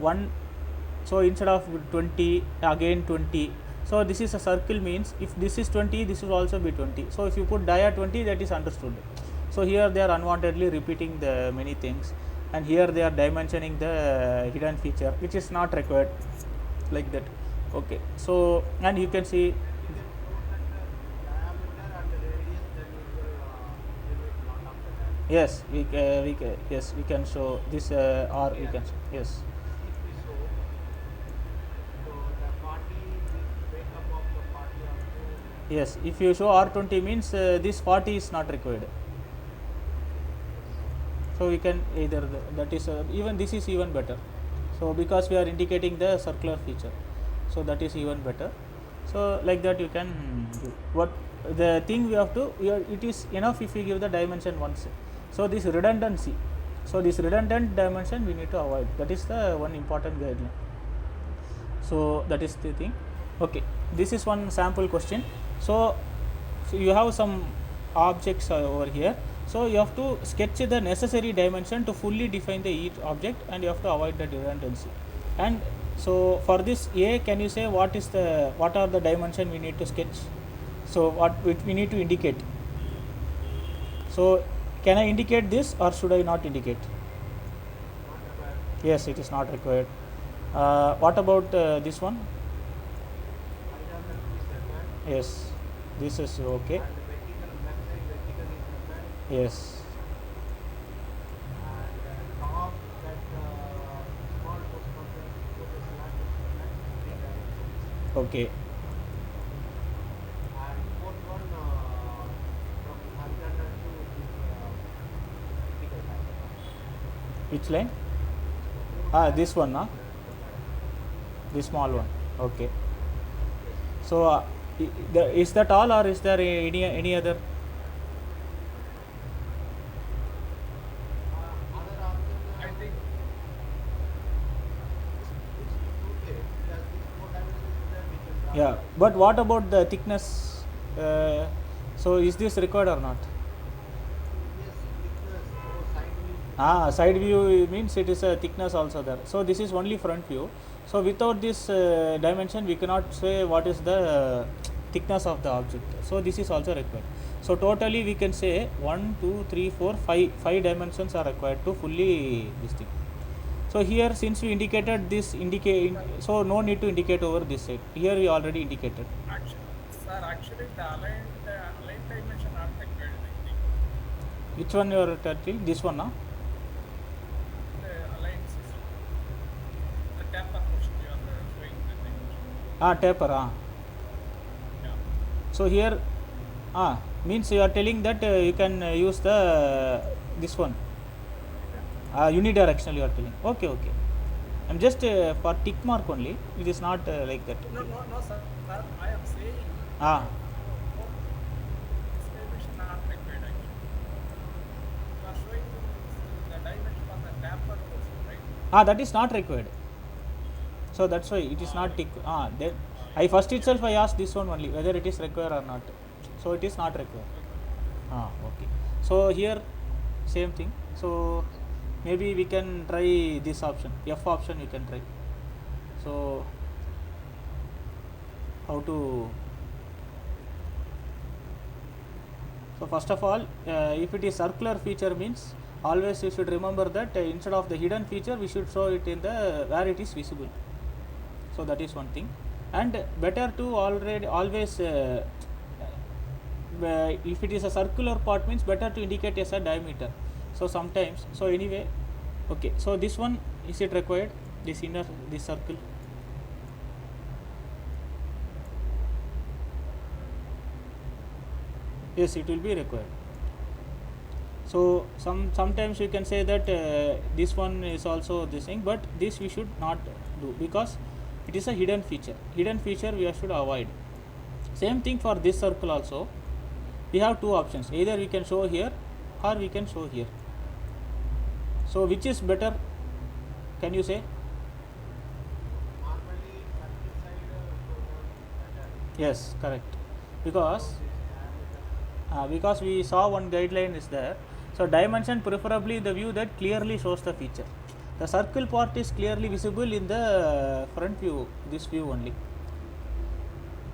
instead of 20 again 20, so this is a circle, means if this is 20, this will also be 20. So if you put dia 20, that is understood. So here they are unwantedly repeating the many things, and here they are dimensioning the hidden feature, which is not required, like that. Okay, so and you can see yes, we can show this or we can show, yes. Yes, if you show R20 means this 40 is not required. So we can either that is even this is even better. So because we are indicating the circular feature, so that is even better. So like that you can do. What the thing we have to, it is enough if we give the dimension once. So this redundancy, so this redundant dimension we need to avoid. That is the one important guideline. So that is the thing. Okay, this is one sample question. So you have some objects over here. So you have to sketch the necessary dimension to fully define the each object, and you have to avoid the redundancy. And so for this A, can you say what are the dimension we need to sketch? So what we need to indicate. So can I indicate this or should I not indicate? Yes, it is not required. What about this one? Yes, this is okay. Yes. Okay. Which line? This one, this small one. Okay. So is that all, or is there any other? Yeah, but what about the thickness? So is this required or not? Side view means it is a thickness also there. So this is only front view. So without this dimension, we cannot say what is the thickness of the object. So this is also required. So totally we can say 1, 2, 3, 4, 5, 5 dimensions are required to fully this thing. So here since we indicated this so no need to indicate over this side. Here we already indicated. Actually, the aligned dimension not required, I think. Which one you are telling? This one, no? The aligned system. The taper portion you are showing the dimension. Taper. Yeah. So here, means you are telling that you can use the this one. Unidirectional you are telling. Okay. I'm just for tick mark only. It is not like that. No, sir. I am saying this dimension not required actually. You are showing the dimension of the taper portion, right? That is not required. So that's why it is not tick. Then I first itself I asked this one only whether it is required or not. So it is not required. Okay. So here same thing. So maybe we can try this option. F option we can try. So how to? So first of all, if it is circular feature means always you should remember that instead of the hidden feature we should show it in the where it is visible. So that is one thing, and better to always if it is a circular part means better to indicate as a diameter. So sometimes, so anyway, okay, so this one, is it required, this circle? Yes, it will be required. So sometimes we can say that this one is also this thing, but this we should not do because it is a hidden feature. Hidden feature we should avoid. Same thing for this circle also. We have two options. Either we can show here or we can show here. So which is better? Can you say? Normally, circle side better. Yes, correct. Because we saw one guideline is there. So dimension preferably the view that clearly shows the feature. The circle part is clearly visible in the front view, this view only.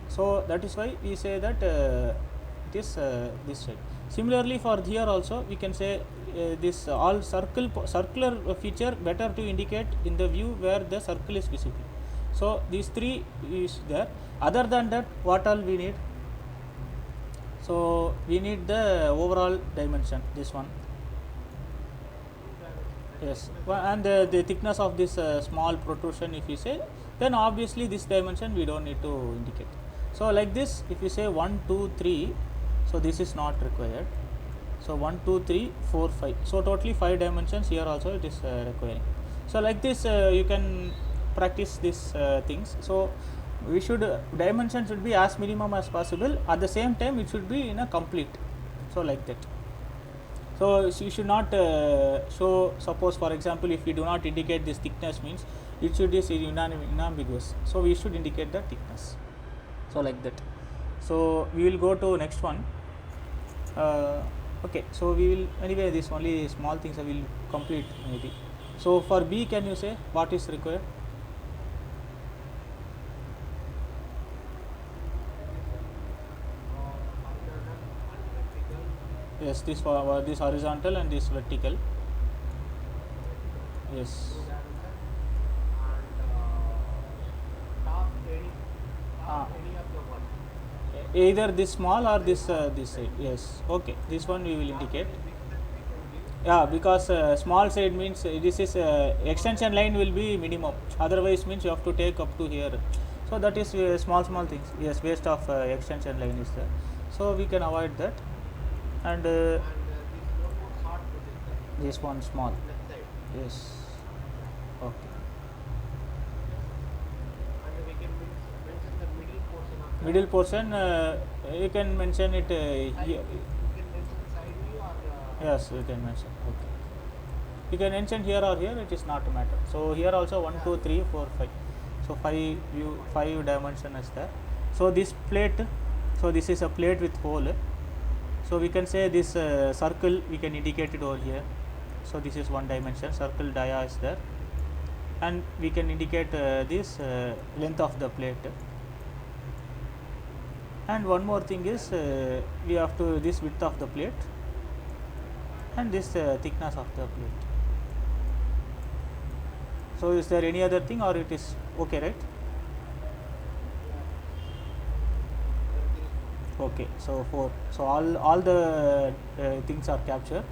So that is why we say that it is this side. Similarly for here also we can say this all circular feature better to indicate in the view where the circle is visible. So these three is there. Other than that, what all we need? So we need the overall dimension, this one. Yes, and the thickness of this small protrusion if you say, then obviously this dimension we don't need to indicate. So like this, if you say 1, 2, 3, so this is not required. So 1, 2, 3, 4, 5. So totally 5 dimensions here also it is requiring. So like this you can practice these things. So we should dimension should be as minimum as possible. At the same time it should be in a complete. So like that. So you should not show, suppose for example if we do not indicate this thickness means it should be unambiguous. So we should indicate the thickness. So like that. So we will go to next one. Okay, so we will anyway this only small things I will complete maybe. So for B, can you say what is required? Yes, this for this horizontal and this vertical. Yes. Any of the one. Either this small or this side. Yes. Okay. This one we will indicate. Yeah, because small side means this is extension line will be minimum. Otherwise means you have to take up to here. So that is small things. Yes, waste of extension line is there. So we can avoid that. And This one was hard projector. this one small. Left side. Yes. Okay. And we can mention the middle portion of the Middle portion you can mention it side here. view. You can mention side view or Yes, you can mention. Okay. You can mention here or here. It is not a matter. So here also 1, 2, 3, 4, 5. So 5 dimension is there. So this plate. So this is a plate with hole. So we can say this circle we can indicate it over here. So this is one dimension, circle dia is there, and we can indicate this length of the plate. And one more thing is we have to this width of the plate and this thickness of the plate. So is there any other thing or it is okay, right? Okay, so 4. So all the things are captured.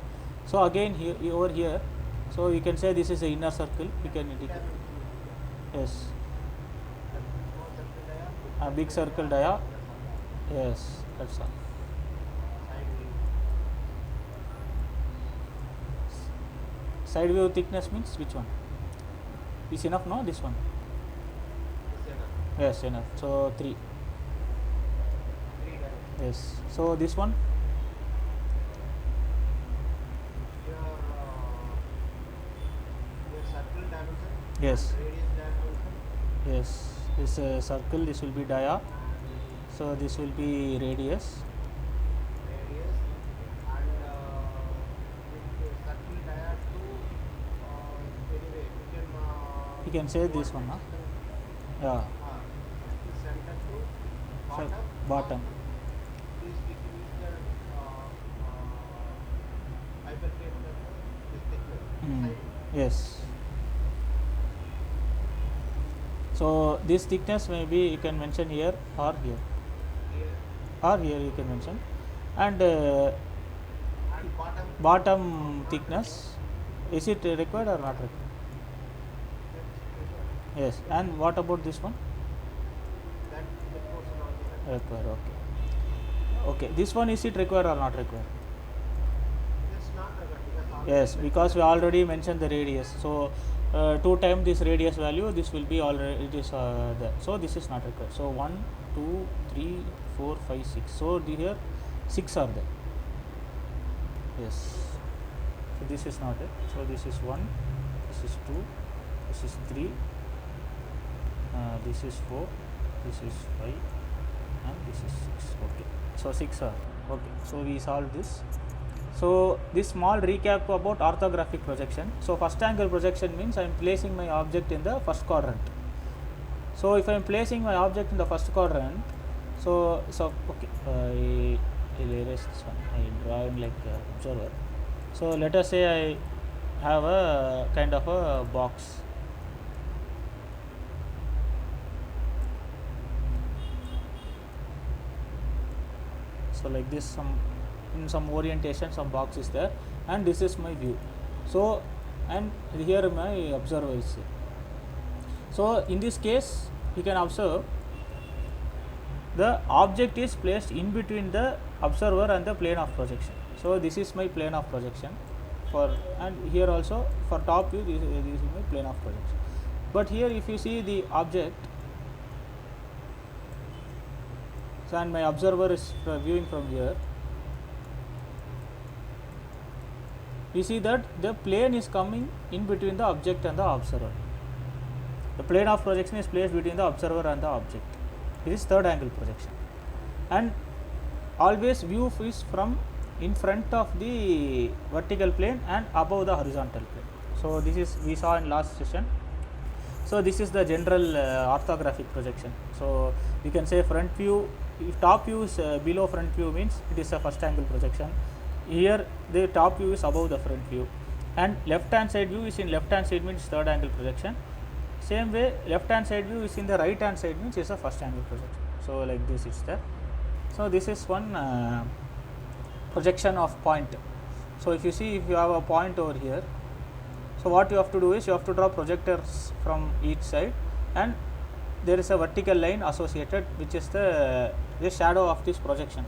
So again here over here, so we can say this is the inner circle. We can indicate. Yes, a big circle dia. Yes, that's all. Side view thickness means which one? Is enough? No, this one. Yes, enough. So 3. Yes. So this one. Your circle dimension. Yes. Radius dimension. Yes. This circle. This will be dia. So this will be radius. Radius and with circle dia to anyway You can say this one, huh? Yeah. center to So bottom. bottom. This we can use the hyperplane this thickness. Side. Yes. So this thickness maybe you can mention here or here, Here or here you can mention, and and bottom thickness, is it required or not required? Yes. And what about this one? that portion also Required. Okay. Okay. This one, is it required or not required? it's not required because Yes, because we already mentioned the radius. So 2 times this radius value, this will be already it is there. So this is not required. So 1, 2, 3, 4, 5, 6. So here 6 are there. Yes. So this is not it. So this is 1, this is 2, this is 3, this is 4, this is 5, and this is 6. Okay. So 6 are okay. So we solved this. So this small recap about orthographic projection. So first angle projection means I am placing my object in the first quadrant. So if I am placing my object in the first quadrant, so okay, I'll erase this one. I draw in like observer. So let us say I have a kind of a box. So like this, in some orientation some box is there, and this is my view. So and here my observer is here. So in this case you can observe the object is placed in between the observer and the plane of projection. So this is my plane of projection for, and here also for top view this is my plane of projection. But here if you see the object, so and my observer is viewing from here, we see that the plane is coming in between the object and the observer. The plane of projection is placed between the observer and the object. It is third angle projection, and always view is from in front of the vertical plane and above the horizontal plane. So this is we saw in last session. So this is the general orthographic projection. So you can say front view, if top view is below front view means it is a first angle projection. Here the top view is above the front view, and left hand side view is in left hand side means third angle projection. Same way left hand side view is in the right hand side means is a first angle projection. So like this it's there. So this is one projection of point. So if you see, if you have a point over here, so what you have to do is you have to draw projectors from each side, and there is a vertical line associated which is the shadow of this projection.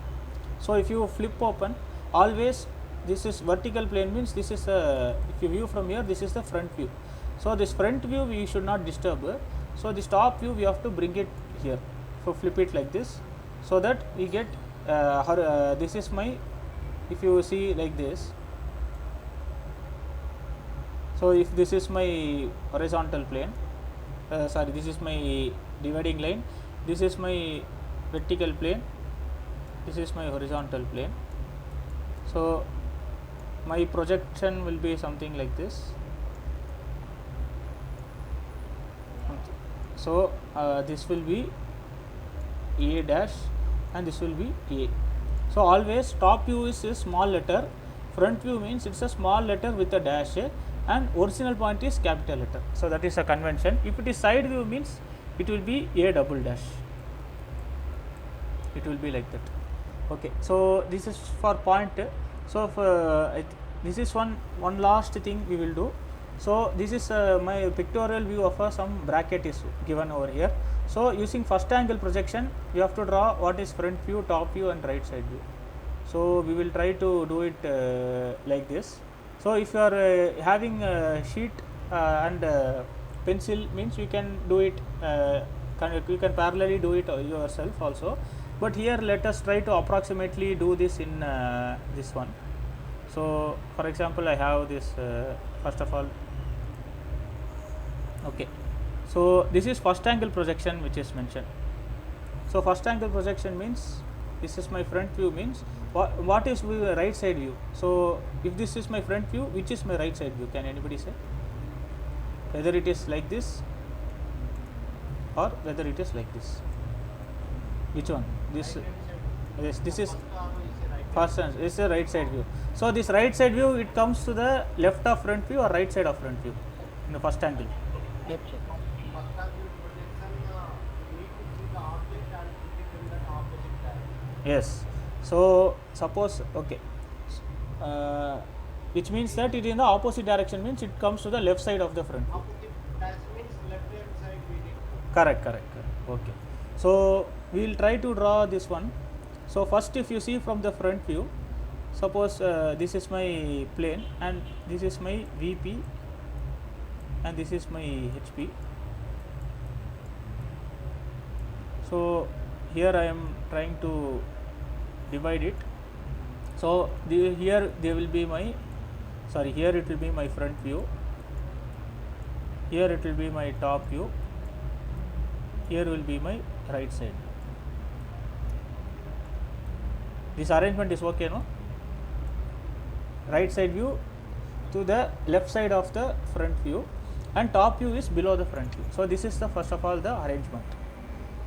So if you flip open, always this is vertical plane means this is if you view from here, this is the front view. So this front view we should not disturb. So this top view we have to bring it here. So flip it like this, so that we get this is my, if you see like this, so if this is my horizontal plane, sorry, this is my dividing line, this is my vertical plane, this is my horizontal plane. So my projection will be something like this. So this will be A dash and this will be A. So always top view is a small letter, front view means it's a small letter with a dash, and original point is capital letter. So that is a convention. If it is side view means it will be A double dash. It will be like that. Okay, so this is for point. So this is one last thing we will do. So this is my pictorial view of some bracket is given over here. So using first angle projection, you have to draw what is front view, top view and right side view. So we will try to do it like this. So if you are having a sheet and pencil means you can do it, you can parallelly do it yourself also. But here let us try to approximately do this in this one. So for example, I have this first of all. Okay, so this is first angle projection which is mentioned. So first angle projection means this is my front view means what is my right side view. So if this is my front view, which is my right side view? Can anybody say? Whether it is like this or whether it is like this. Which one? This. Yes, this is first one is a right side view. So this right side view, it comes to the left of front view or right side of front view in the first angle. Left side. First angle projection, we need to see the object and put it in the opposite direction. Yes. So suppose okay, which means that it in the opposite direction means it comes to the left side of the front view. Opposite direction means left hand side we need to. Correct. Okay. So we will try to draw this one. So first, if you see from the front view, suppose this is my plane and this is my VP and this is my HP. So here I am trying to divide it. So here there will be my here it will be my front view, here it will be my top view, here will be my right side. This arrangement is okay, no? Right side view to the left side of the front view and top view is below the front view. So this is the first of all the arrangement.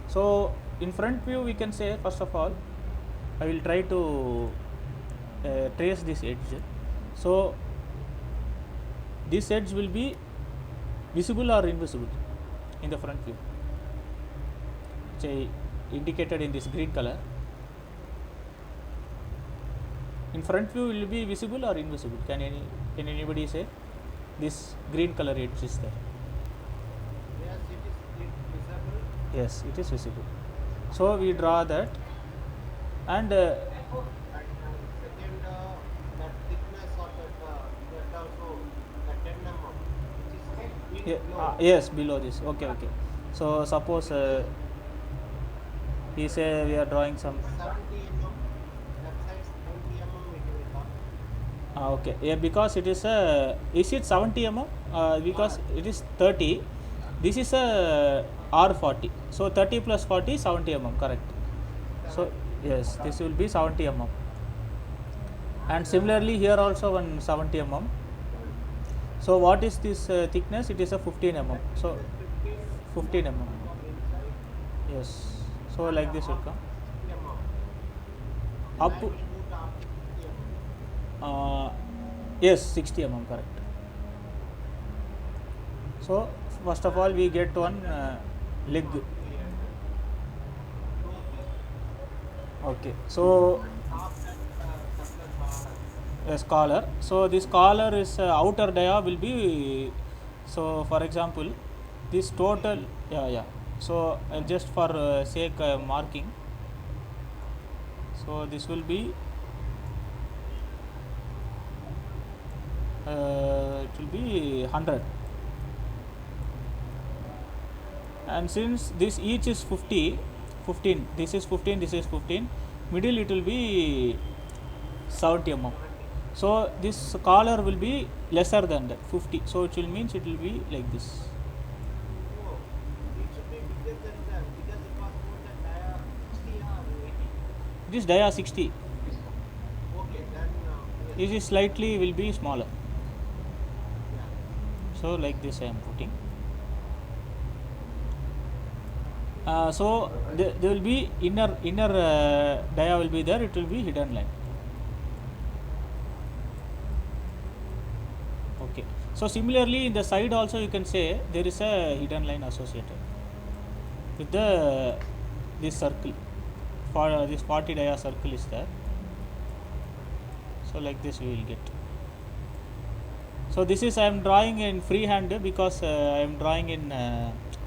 So in front view we can say first of all I will try to trace this edge. So this edge will be visible or invisible in the front view, which I indicated in this green color. In front view will be visible or invisible? Can anybody say? This green color edge is there. Yes, it is visible. Yes, it is visible. So we draw that and And second, that thickness of that also the 10 mm, which is below. yes, below this. Okay. So suppose we say we are drawing some 70 mm, left side 70 mm it will come. okay, yeah, because it is it 70 mm? Because it is 30. This is a R40. So 30 plus 40 70 mm, correct. So yes, this will be 70 mm. And similarly here also one 70 mm. So what is this thickness? It is a 15 mm. So 15 mm. Yes. So like this will come. Up to yes, 60 mm, correct. So first of all we get one leg. Okay, so yes, collar. So this collar is outer dia will be, so for example this total so just for sake marking, so this will be it will be 100, and since this each is 15, this is 15, this is 15, middle it will be 70 mm. So this collar will be lesser than that 50, so it will means it will be like this. No, it should be bigger than that because it was more than dia 60 or 80. It is dia 60. Okay, then it is slightly will be smaller. Yeah. So like this I am putting. So there will be inner dia will be there. It will be hidden line. Okay. So similarly in the side also you can say there is a hidden line associated with the this circle. For this 40 dia circle is there. So like this we will get. So this is I am drawing in freehand because I am drawing in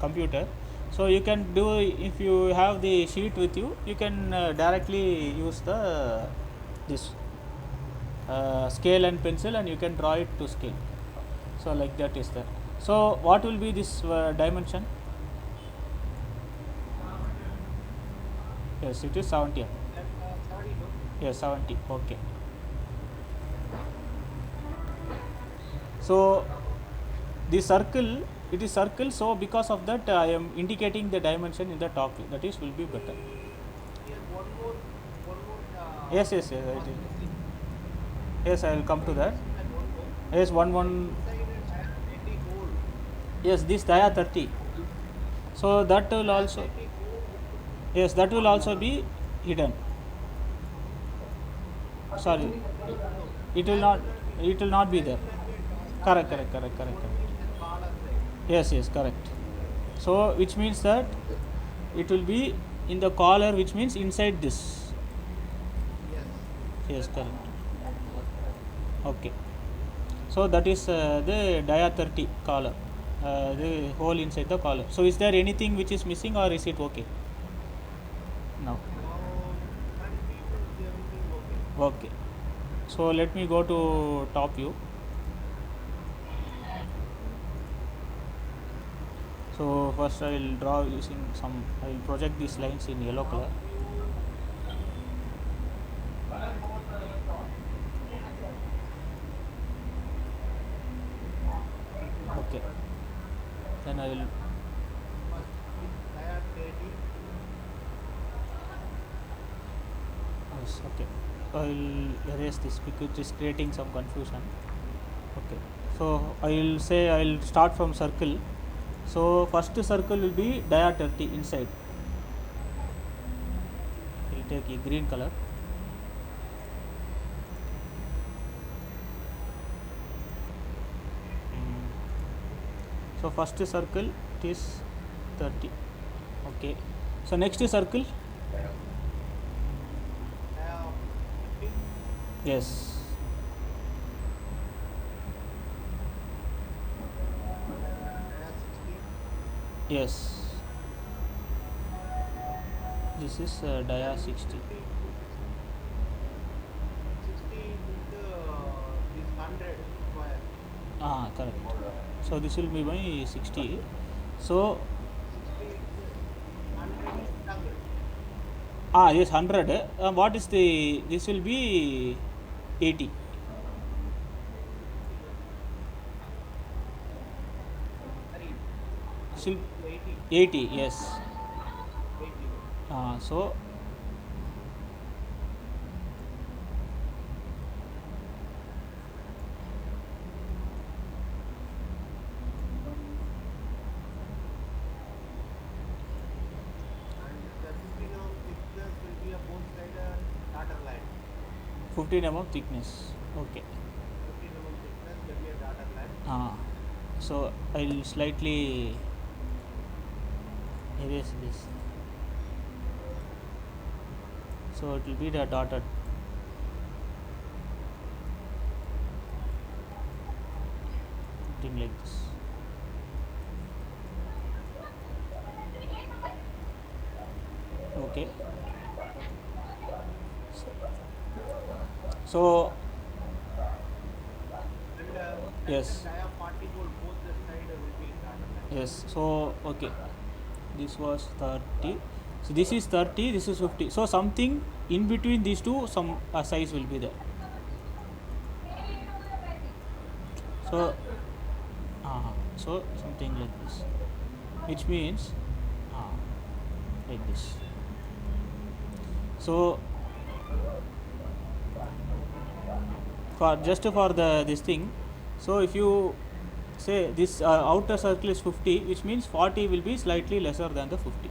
computer. So you can do, if you have the sheet with you, you can directly use the this scale and pencil, and you can draw it to scale. So like that is there. So what will be this dimension? Yes, it is 70. That 70, no? Yes, 70. Okay. So the circle, it is circle. So because of that, I am indicating the dimension in the top view. That is will be better. Here one more. Yes, yes, yes. was missing. Yes, I will come to that. Missing that one more. Yes, one. Inside it has 30 hole. Yes, this dia 30. So that will also. 30 hole. Yes, that will also be hidden. Sorry, No. it will not. It will not be there. Correct. Only in the collar side. Yes, yes, correct. So which means that it will be in the collar, which means inside this. Yes. Yes, correct. Okay. So that is the dia 30 collar, the hole inside the collar. So is there anything which is missing, or is it okay? No. Front view is everything okay. Okay. So let me go to top view. So first I will draw using some. I will project these lines in yellow color. Okay. Then I will. First is dia 30. Yes, okay. I will erase this because it is creating some confusion. Okay. So I will say I will start from circle. So first circle will be dia 30 inside. I will take a green color. So first circle it is 30. Okay. So next circle. Dia 50. Yes. Dia 60. Yes. This is dia 60. 60 into this 100 square. Correct. So this will be my 60. So 60 into 100 is rectangle. yes, 100. What is the? This will be 80. Sorry, This will 80. 80. Yes. 80. So And the 15 ohm thickness will be a both side dotted line. 15 mm thickness. Okay. 15 ohm thickness will be a dotted line. So I will slightly erase this. So it will be the dotted. Something like this. Okay. So And yes. dia 40 volt both the side will be dotted line. Yes. So okay. This was 30. So this is 30. This is 50. So something in between these two, some size will be there. So so something like this, which means like this. So for just for the this thing. So if you say this outer circle is 50, which means 40 will be slightly lesser than the 50.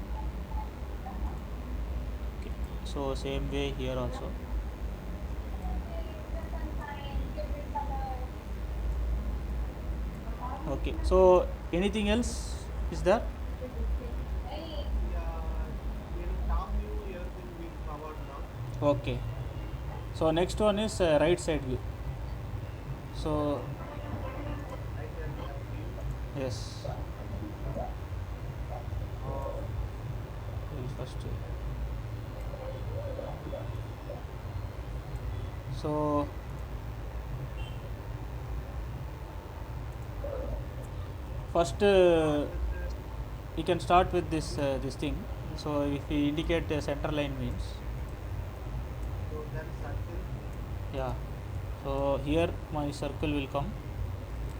Okay. So same way here also. Okay, so anything else is there? Yeah, in top view, everything we covered now. Okay, so next one is right side view. So Right hand side view. yes, Uh, we'll first so first after we can start with this thing. So if we indicate a center line means, so then circle. yeah, so here my circle will come.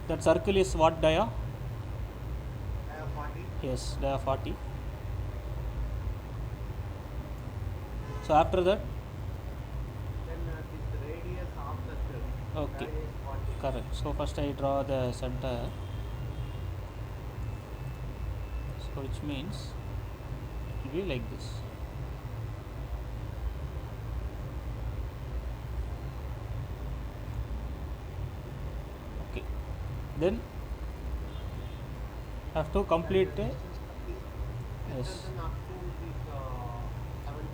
That circle is what dia? I have 40. Yes, dia 40. So after that, Then this radius of circle. okay, That is 40. correct. So first I draw the center. So which means it will be like this. Okay, then have to complete Then distance of this yes, extension up to this 7.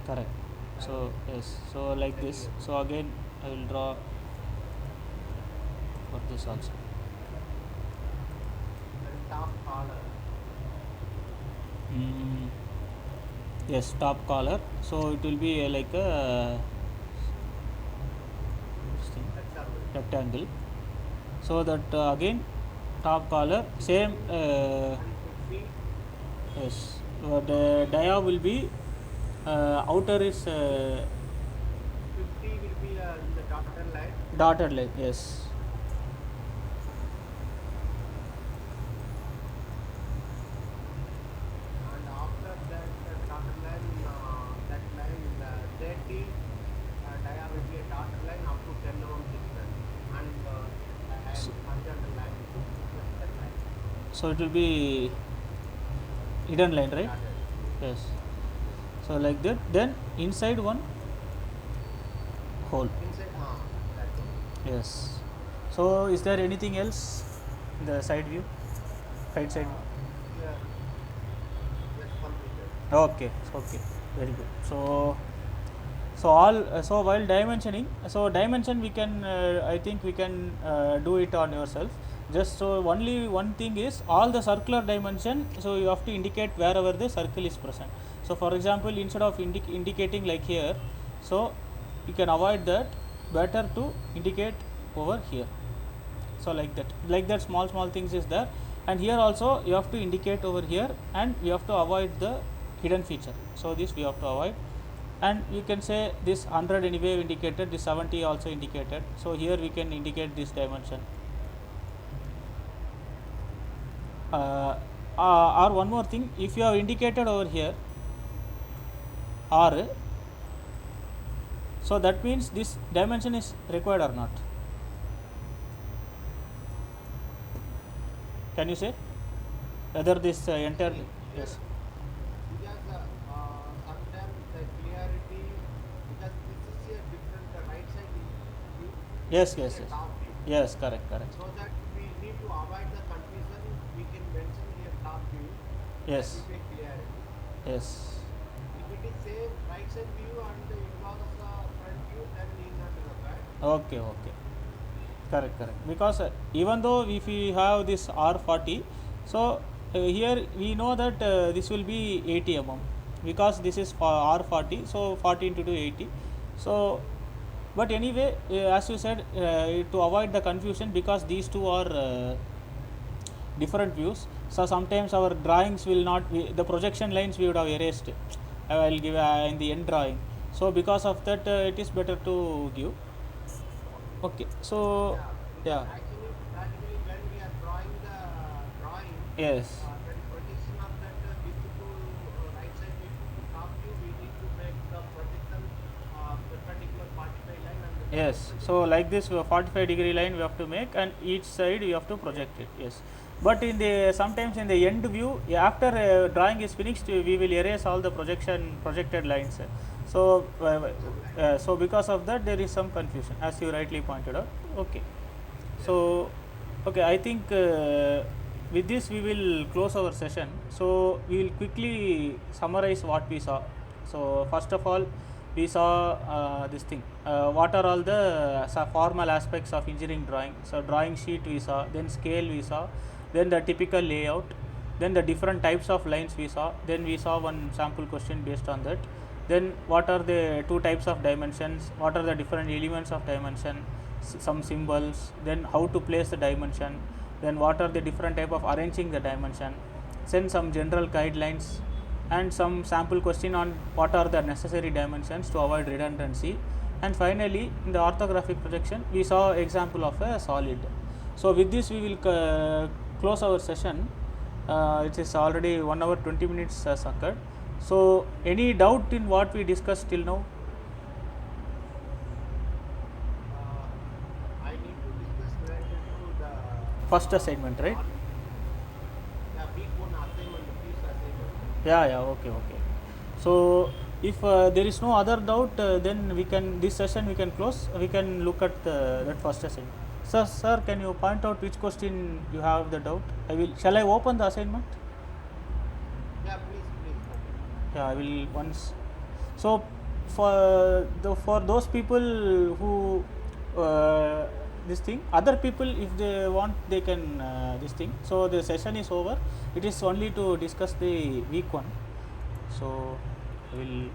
correct. So yes, so like this. So again I will draw for this also. Then top collar. Mm, yes, top collar. So it will be like a this thing, Rectangle. rectangle. So that again top collar same. 50. Yes, the dia will be outer is 50 will be in the dotted line. dotted line. Yes. And after that dotted line, that line 30 dia will be a dotted line up to 10 distance. And horizontal line plus 10 line. So it will be hidden line, right? Dotted. Yes. So like that. Then inside one hole. Inside, that one. Yes. So is there anything else in the side view? Right side view? Here, yes, completed. Okay. Okay. Very good. So all so while dimensioning, so dimension we can I think we can do it on yourself. Just so only one thing is all the circular dimension. So you have to indicate wherever the circle is present. So for example, instead of indicating like here, so you can avoid that. Better to indicate over here. So like that small things is there, and here also you have to indicate over here, and we have to avoid the hidden feature. So this we have to avoid, and you can say this 100 anyway indicated, this 70 also indicated. So here we can indicate this dimension. Or one more thing, if you have indicated over here R, so that means this dimension is required or not. Can you say whether this entire yes, Because sometimes the clarity, because this is a different right side view, yes, this yes, is a yes, top view. yes, correct. So that we need to avoid the confusion, we can mention here top view. Yes, That will be clarity. yes, If it is same right side view and involves front view, then need not required. okay, correct. Because even though if we have this R40, so here we know that this will be 80 mm, because this is for R40, so 40 into 80. So but anyway, as you said, to avoid the confusion, because these two are different views, so sometimes our drawings will not be, the projection lines we would have erased. I will give in the end drawing. So because of that, it is better to give. Okay, so Yeah, yeah, because practically when we are drawing the drawing, yes, when projection of that visible right side view to top view, we need to make the projection perpendicular 45 line and Yes, so like this 45-degree line we have to make, and each side you have to project it. Yes, but in the sometimes in the end view, after drawing is finished, we will erase all the projected lines. So so because of that there is some confusion, as you rightly pointed out. Okay, so okay, I think with this we will close our session. So we will quickly summarize what we saw. So first of all, we saw this thing. What are all the formal aspects of engineering drawing? So drawing sheet we saw, then scale we saw, then the typical layout, then the different types of lines we saw, then we saw one sample question based on that, then what are the two types of dimensions, what are the different elements of dimension, some symbols, then how to place the dimension, then what are the different type of arranging the dimension, then some general guidelines, and some sample question on what are the necessary dimensions to avoid redundancy, and finally in the orthographic projection we saw example of a solid. So with this we will close our session. It is already 1 hour 20 minutes occurred. So any doubt in what we discussed till now? I need to discuss related to the First assignment, right? week one assignment, the piece assignment. Yeah, okay, okay. So if there is no other doubt, then we can, this session we can close. We can look at that first assignment. Sir, can you point out which question you have the doubt? Shall I open the assignment? Yeah, please. Yeah, I will once. So for those people who this thing, other people if they want they can this thing. So the session is over. It is only to discuss the week one. So I will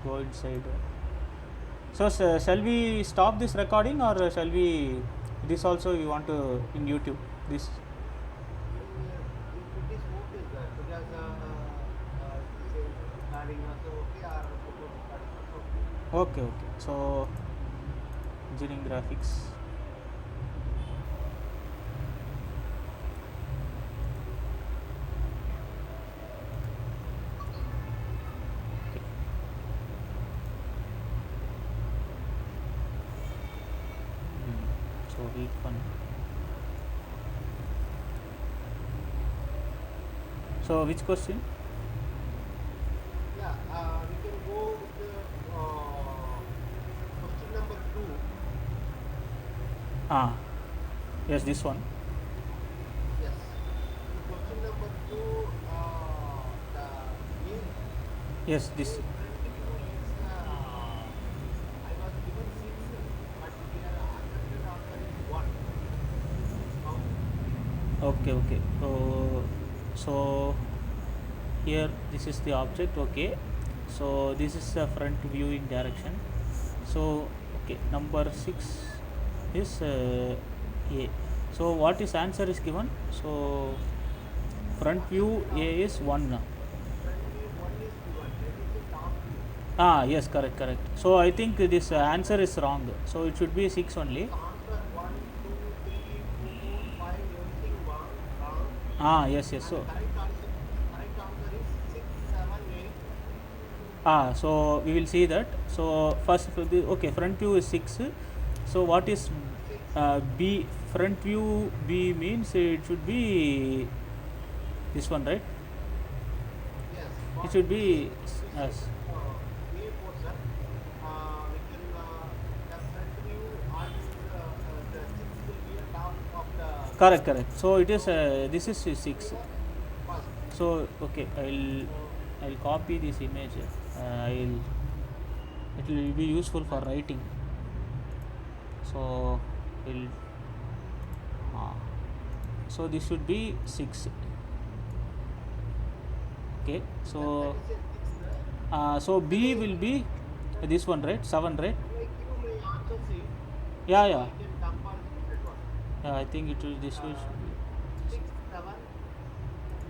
go inside. So shall we stop this recording, or shall we, this also you want to in YouTube this? If it is okay, sir, because this is recording also okay, or photo recording also okay. Okay. So engineering graphics. So week one. So which question? Yeah, we can go with the question number 2. Yes, this one. Yes. Question number 2, the name. Yes, this. I was given 6, but here accepted answer is 1. Okay. So here this is the object. Okay. So this is the front viewing direction. So okay, number 6 is A. So what is answer is given? So front view A is 1. Friendly 1 is given. That is the top view. Yes, correct. So I think this answer is wrong. So it should be 6 only. Answer 1, 2, 3, 4, 5, everything wrong. Yes. So Correct answer is 6, 7, 8. so we will see that. So first okay, front view is 6. So what is 6. B? Front view B means it should be this one, right? Yes. It should be Yes. yes. A4, sir. We can the front view on the 6 will be a top of the Correct. So it is this is 6. first. So okay, I'll copy this image. It will be useful for writing. So so this should be 6. Okay. So That is a 6, sir. so B will be this one, right? 7, right? Like you may answer C. Yeah. You can compare that one. I think it will. This will. 6, 7,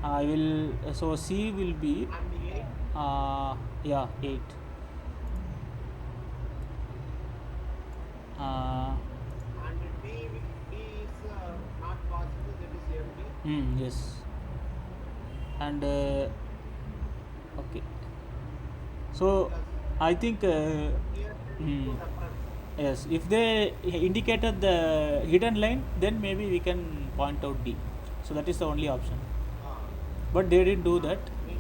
I will. So C will be and 8. 8. And D is not possible, that is empty. Yes. And okay. So Because I think here there is no reference. Yes, if they indicated the hidden line, then maybe we can point out D. So that is the only option. Ah, But they didn't do that. we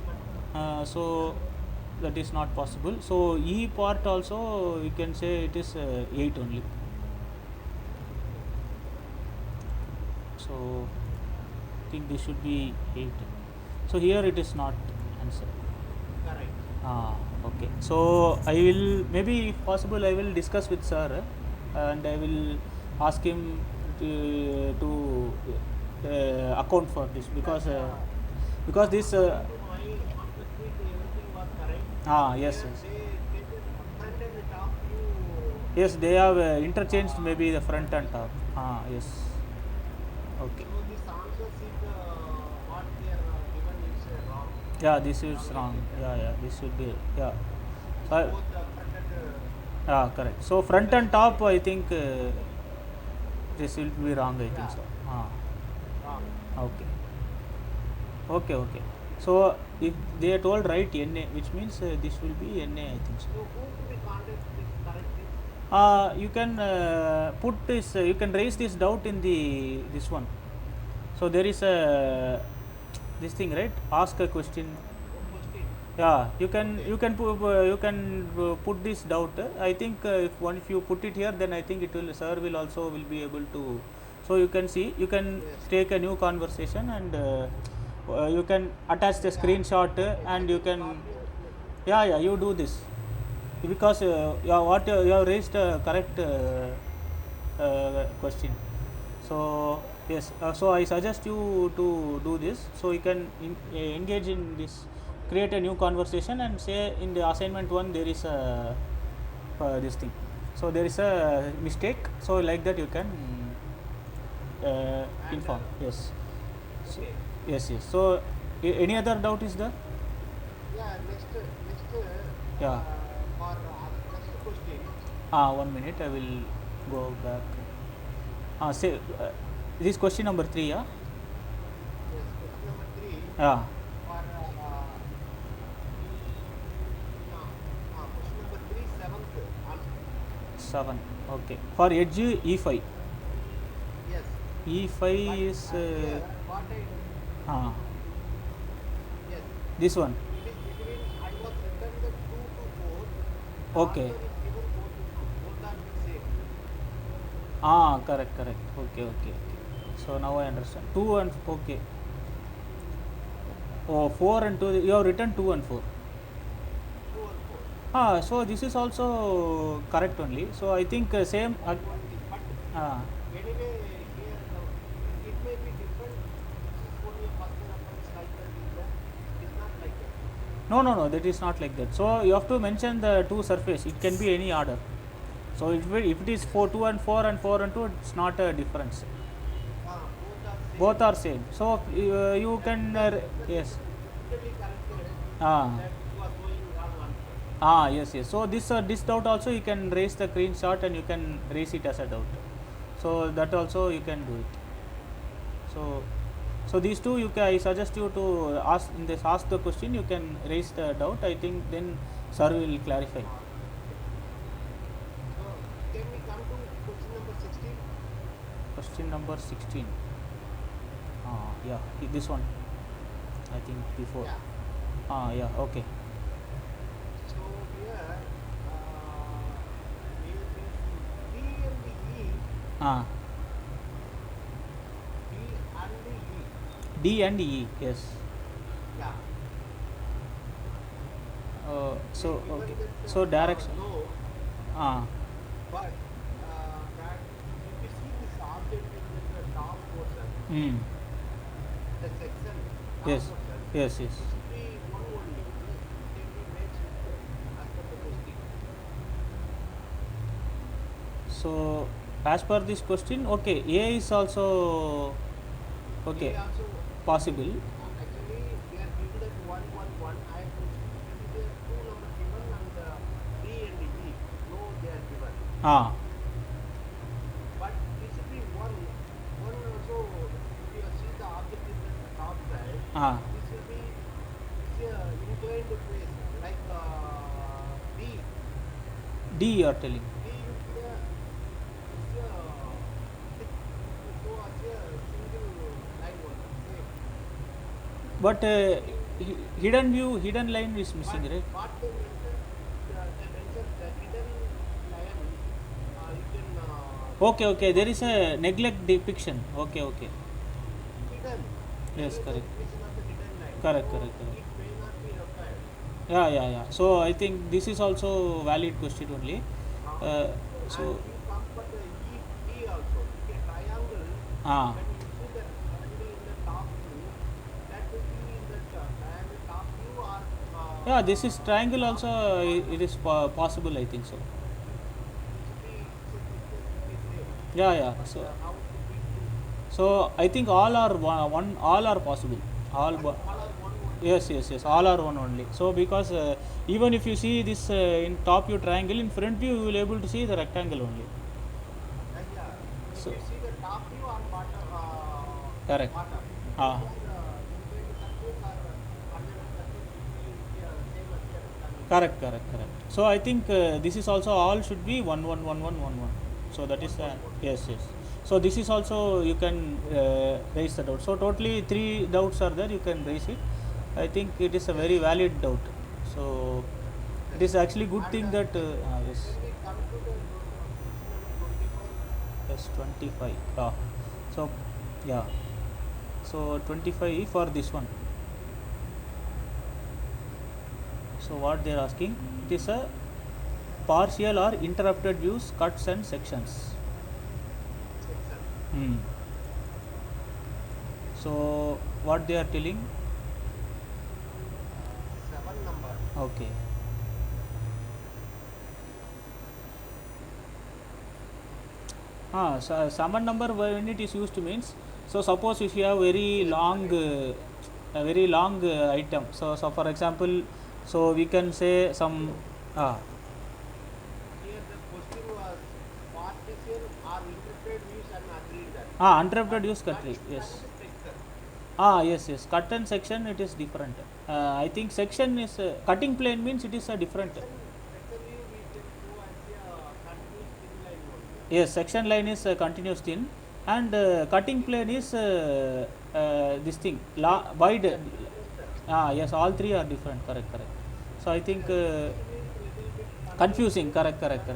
can, So that is not possible. So E part also you can say it is 8 only. So I think this should be 8. So here it is not answer. correct. Okay. So I will, maybe if possible I will discuss with sir, and I will ask him to account for this, because this According to my understanding, everything was correct. yes, Here yes, they get it front and the top yes, they have interchanged maybe the front and top. Yes. Okay. So this answer sheet, what they are given is wrong. Yeah, this is Wrongly wrong. written. Yeah, this should be, yeah. It's So, both front and correct. So front and top, I think this will be wrong. I think yeah, so. wrong. Okay. Okay. So if they are told write NA, which means this will be NA. I think so. So who to be contact this correctly? You can put this. You can raise this doubt in the this one. So there is a this thing, right? Ask a question. Question. Yeah, you can put this doubt. I think if you put it here, then I think it will, sir will also will be able to. So you can see, you can Yes. take a new conversation, and you can attach the screenshot, and you can, yeah, you do this, because you have raised a correct question. So yes, so I suggest you to do this. So you can engage in this, create a new conversation, and say in the assignment 1 there is a this thing. So there is a mistake. So like that you can inform. Yes. So, Okay. yes. So any other doubt is there? Yeah. Next. Yeah. For next question. 1 minute. I will go back. Say this is question number 3. Yeah. Yes. Question number 3. Yeah. For question number 3, seventh answer. 7. Okay. For edge E5. Yes. E5 But is here what I yes. this one. It is between. I was written the 2 to 4. The Okay. answer is given 4 to 2. Both are the same. Correct. Okay. So now I understand. 2 and okay. Oh, 4 and 2. You have written 2 and 4. 2 and 4. So this is also correct only. So I think same. But anyway, here it may be different. This is only a first reference like that. It is not like that. No. That is not like that. So you have to mention the two surface. It can be any order. So if it is 2 and 4 and 4 and 2, it's not a difference. Both are same. Both are same. So you can yes. Typically corrected Ah. that you are showing wrong answer. Yes. So this doubt also you can raise the screenshot, and you can raise it as a doubt. So that also you can do it. So these two I suggest you to ask the question. You can raise the doubt. I think then sir will clarify. So can we come to question number 16? Question number 16. Yeah, this one. I think before. Yeah. Yeah. Okay. So here we will see D and the E. Ah. D and the E. D and E. Yes. Yeah. So Given okay. that, So direction. no, but that if you see this object in the top portion, the section top Yes. portion, Yes. it should be one only. It can be matched as per the question. So as per this question, okay, A is also okay We also possible. actually they are given that 1 1 1. I have to the two number given and D and the E. No, they are given. But it should be one. One also. If you see the object is at the top side, this will be inclined face like D. D you are telling. D you see the but hidden line is missing, right? What they mentioned the hidden line. You can Okay, there is a neglect depiction. Okay. hidden. There Yes, is a correct. definition of the hidden line. Correct, So correct, correct. it may not be required. Yeah. So I think this is also valid question only. Uh, Uh, and so, you come for the E also. If a triangle, ah, when you see the triangle in the top view, that will be in the triangle top view or yeah, this is triangle top also. bottom. It is possible, I think so. It should be same. Yeah. But how to be true? So I think all are one. All are possible. All. All are one only. Yes. All are one only. So because even if you see this in top view triangle, in front view you will able to see the rectangle only. Yeah. If So you see the top view or bottom, correct. bottom, Ah, both are going to confuse or unable to confuse. It will be same as the rectangle. correct. So I think this is also all should be 1 1 1 1 1 1. So that is One. yes. So this is also you can raise the doubt. So totally three doubts are there. You can raise it. I think it is a Yes. very valid doubt. So it Yes. is actually good And thing that yes. when we come to the question number 25, Yes, 25. So yeah. So 25 for this one. So what they are asking? It is a partial or interrupted views, cuts and sections. section Hmm. So what they are telling? 7 number. Okay. So summon number when it is used means, so suppose if you have a very long item. So for example, so we can say some Here the question was partial or interpreted views and agreed that. interrupted use cut. Cut Yes. and section. Yes. Cut and section it is different. I think section is cutting plane means it is a different. Section view we can show as a continuous thin line only. Yes, section line is continuous thin, and cutting plane is this thing wide. Yes, all three are different. Correct. So I think Section is little bit confusing. Correct. three type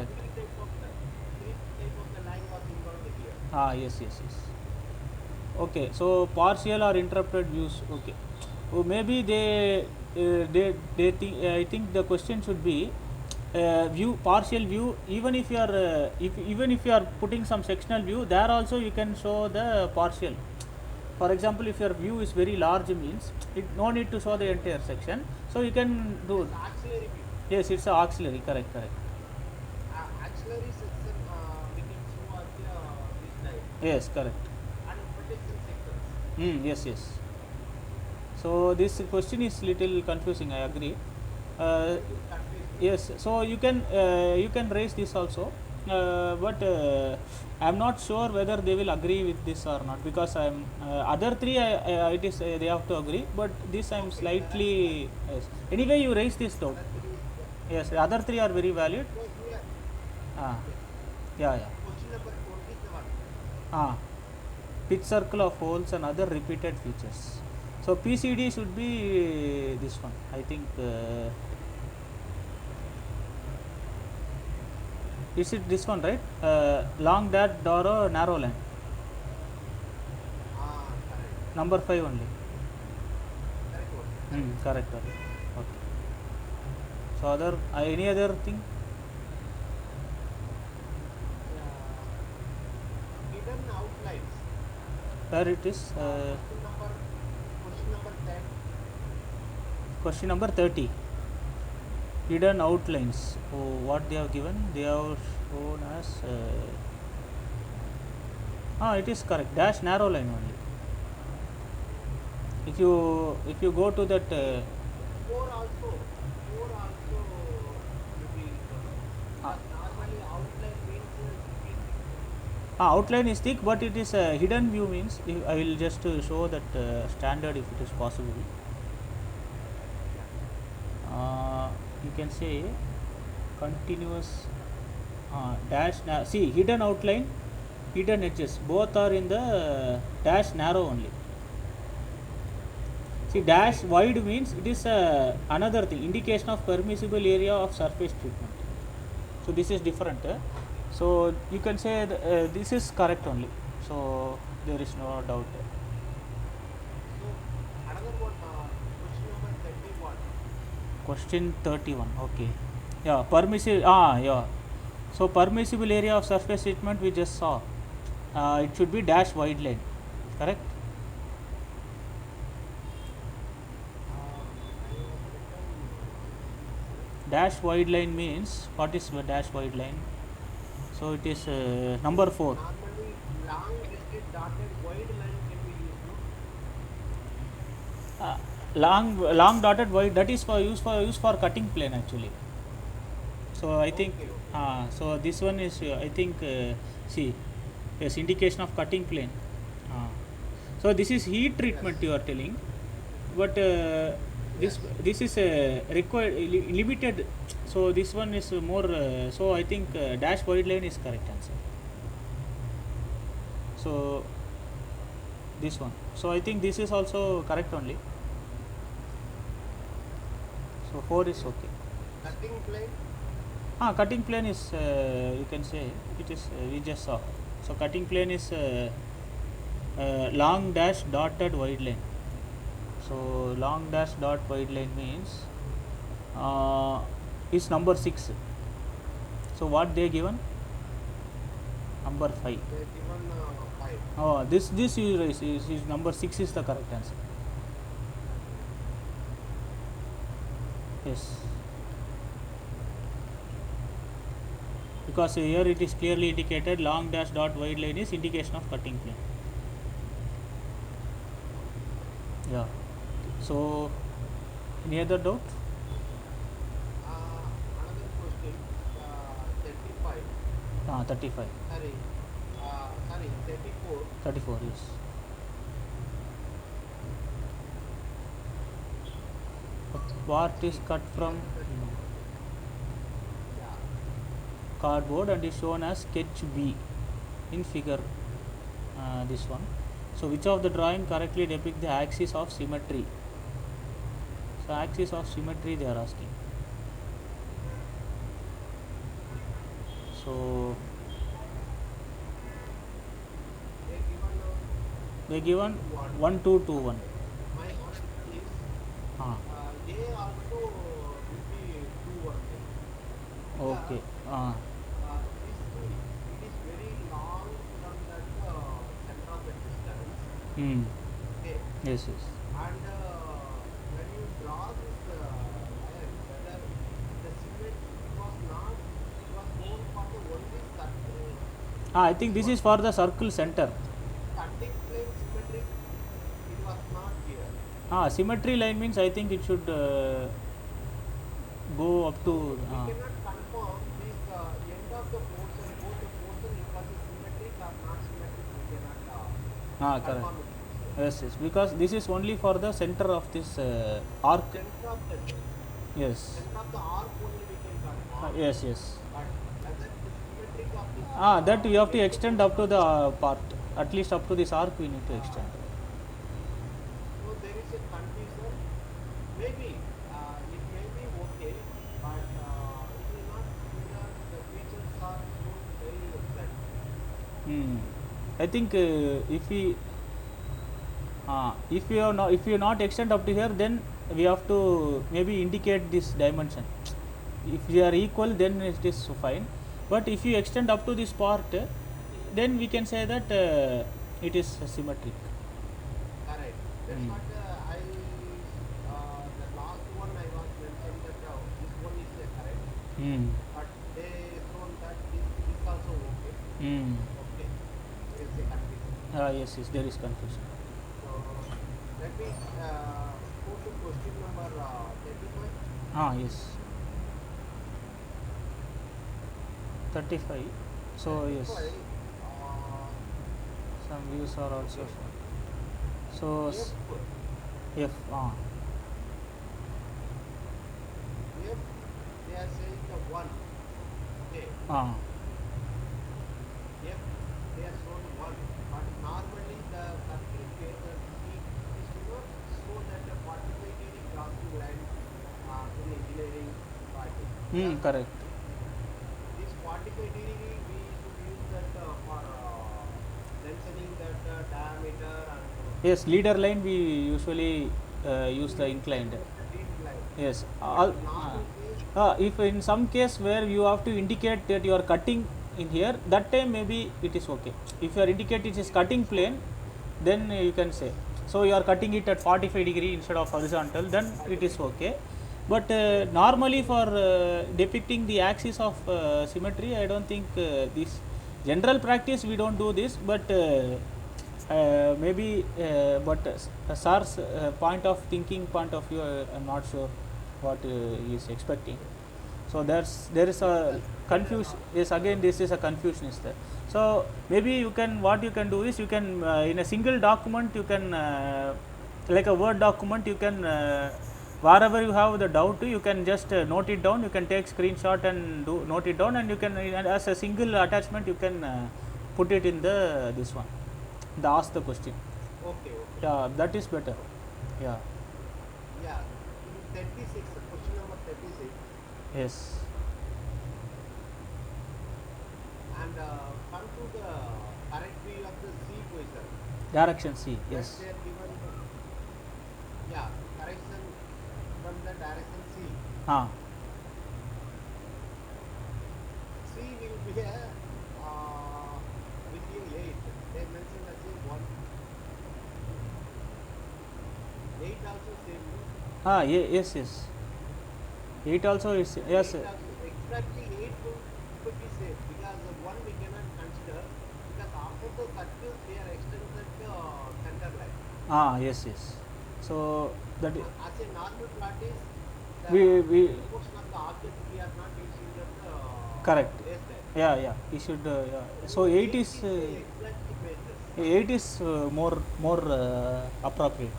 of the line was involved here. Yes. Okay, so partial or interrupted views. Okay, maybe they think. I think the question should be view partial view. Even if you are even if you are putting some sectional view, there also you can show the partial. For example, if your view is very large means it no need to show the entire section. So you can do. It's auxiliary view. Yes, it's a auxiliary. Correct. Auxiliary section we can show as this line Yes, correct. and protection sections. Yes. So this question is little confusing. I agree. Uh, It is confusing. yes. So you can raise this also, but I'm not sure whether they will agree with this or not because I'm other three. It is they have to agree, but this I'm slightly yes. Anyway, you raise this doubt. Other three, Yes, the other three are very valid. so here, Ah, yeah. question number 27. Pitch circle of holes and other repeated features. So PCD should be this one. I think is it this one, right? Long that door or narrow line. Correct. Number 5 only. Correct one. Correct. Okay. So other any other thing? Hidden outlines. Where it is? Question number 10. Question number 30. Hidden outlines. Oh, what they have given? They have shown as. It is correct. Dash narrow line only. If you go to that. 4 also maybe normally outline means Outline is thick, but it is a hidden view means I will just show that standard if it is possible. You can say continuous dash. See, hidden outline, hidden edges, both are in the dash narrow only. See, dash wide means it is another thing, indication of permissible area of surface treatment. So this is different. So you can say this is correct only. So there is no doubt. So another one, question number 31. Question 31. Okay. Yeah, permissible. Ah, yeah. So permissible area of surface treatment we just saw. It should be dash wide line. Correct? I have written Dash wide line means what is dash wide line? So it is number 4. normally long listed dotted wide line can be used, no? Long dotted wide, that is for use for cutting plane actually. So I think Okay, okay. so this one is I think see, yes, indication of cutting plane. So this is heat treatment Yes. you are telling, but Yes. this is required limited. So this one is more. So I think dash wide line is correct answer. So this one. So I think this is also correct only. So 4 is okay. Cutting plane, Cutting plane is you can say it is we just saw. So cutting plane is long dash dotted wide line. So long dash dot wide line means is number 6. So what they given? Number 5. they given 5. Oh, this is number 6 is the correct answer. Yes. Because here it is clearly indicated long dash dot wide line is indication of cutting plane. Yeah. So any other doubt? Another question, 35. 35. Sorry, 34. 34, yes. Part is cut from Yeah. cardboard and is shown as sketch B in figure this one. So which of the drawing correctly depict the axis of symmetry? So axis of symmetry they are asking. So They given they given 1 2 2 1. my answer is Ah, they also will be 2 only. okay. It is very long from that center of the distance. Hmm. Okay. Yes, yes. And when you draw this line, whether the symmetry was not, it was more for the only circle. I think this is for the circle center. Cutting plane symmetry, it was not here. Symmetry line means I think it should go up to. We cannot confirm this end of the portion, both the portion it was symmetric or not symmetric. We cannot Correct. confirm it. Yes, yes. Because this is only for the center of this arc. Center of the Yes. center of the arc only we can confirm. Yes, yes. But whether the symmetric of this That we have to extend up to the part. At least up to this arc we need to extend. so there is a confusion. Maybe it may be okay, but it will not clear the features are shown very exact. I think if you not extend up to here, then we have to maybe indicate this dimension. If they are equal, then it is fine. But if you extend up to this part, then we can say that it is symmetric. Correct. That's what I the last one I was mentioned that this one is correct, but they shown that this also okay. Okay. There is a confusion. Yes, yes, there is confusion. So let me go to question number 35. Yes. 35. So yes, 35, some views are also shown. So F, F. F, they are saying the 1. Okay. F, they are shown 1. But normally the circle phase C is not show that the crossing lines in engineering project. Because Correct. this 45 degree we should use that for mentioning that diameter and Yes, leader line we usually use the we inclined. use the lead line. Yes. But in normal case, If in some case where you have to indicate that you are cutting in here, that time maybe it is okay. If you are indicate it is cutting plane, then you can say. So you are cutting it at 45 degree instead of horizontal, then it is okay. But normally for depicting the axis of symmetry, I don't think this general practice we don't do this, but maybe but SAR's point of thinking, point of view, I'm not sure what he is expecting. So there is a confusion. Yes, again this is a confusion is there. So maybe you can, what you can do is you can in a single document you can like a Word document, you can wherever you have the doubt you can just note it down. You can take screenshot and do note it down, and you can and as a single attachment you can put it in the this one, the ask the question. okay. Yeah, that is better. Yeah. Yeah, in 36, question number 36, Yes. and come to the correct view of the C position. Direction C. That Yes. they are given, yeah, correction from the direction C. Ah. C will be a within 8. They mentioned as a 1. 8 also same. Yes, yes. 8 also is, yes. 8 also, exactly 8 could be safe because the 1 we cannot consider because after the circles they are extended center line. Yes, yes. So that As a normal practice, the we portion of the object we are not using that correct. base line. Yeah. You should. Yeah. So 8 is Exactly basis. 8 is more appropriate.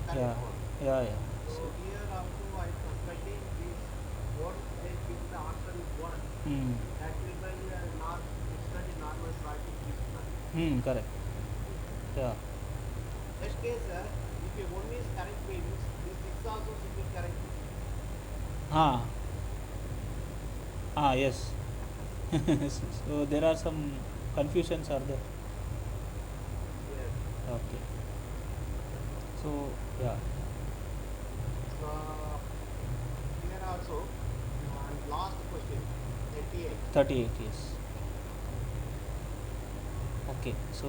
Correct Yeah. one. Yeah. So here also I am suspecting this one they give the answer is 1. Hmm. That will be not extended normal practice is not. Correct. Yeah. That case, if a 1 is correct means this 6 also should be correct. Yes. So there are some confusions are there. Yes. Okay. So yeah. So here also, and last question, 38. 38, yes. Okay, so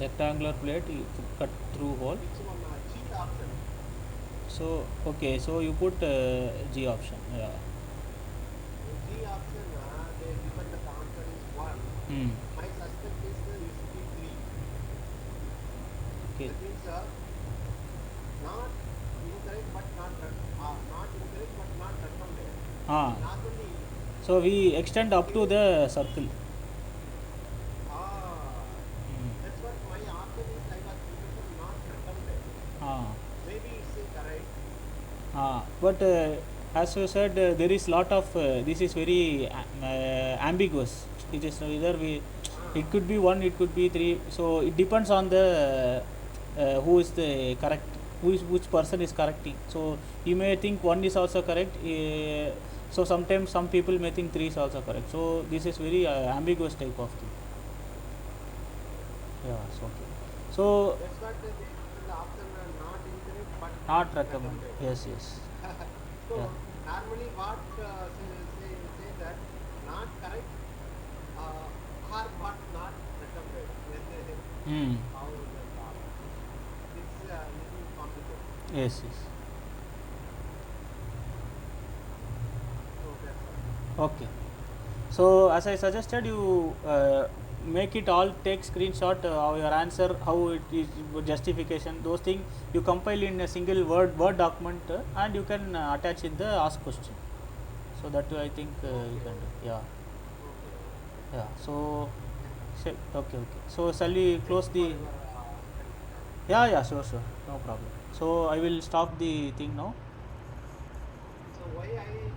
rectangular plate you cut through hole. Which one? G option. So okay, so you put G option. Yeah. In G option, they given the answer is 1. Hmm. My suspect is it should be 3. Okay. That means not incorrect but not incorrect but not recommended. Normally, So we extend up to the circle. Hmm. that's what my option is. I was given not recommended. Maybe it's correct. But as you said, there is lot of this is very ambiguous. It is either it could be 1, it could be 3. So it depends on the who is the correct, which person is correcting. So you may think 1 is also correct. So sometimes some people may think 3 is also correct. So this is very ambiguous type of thing. Yeah. So okay. So That's what they given the option not incorrect but not recommend. Yes. So Yeah. normally what say that not correct or but not recommended. Hmm. How is that? It's a little complicated. Yes. So that's all. Okay. So as I suggested, you make it all, take screenshot of your answer, how it is, justification, those things you compile in a single word document, and you can attach in the ask question. So that I think you can do. Yeah. Okay. Yeah. So okay. So shall we close the? Yeah. Sure. No problem. So I will stop the thing now. So why I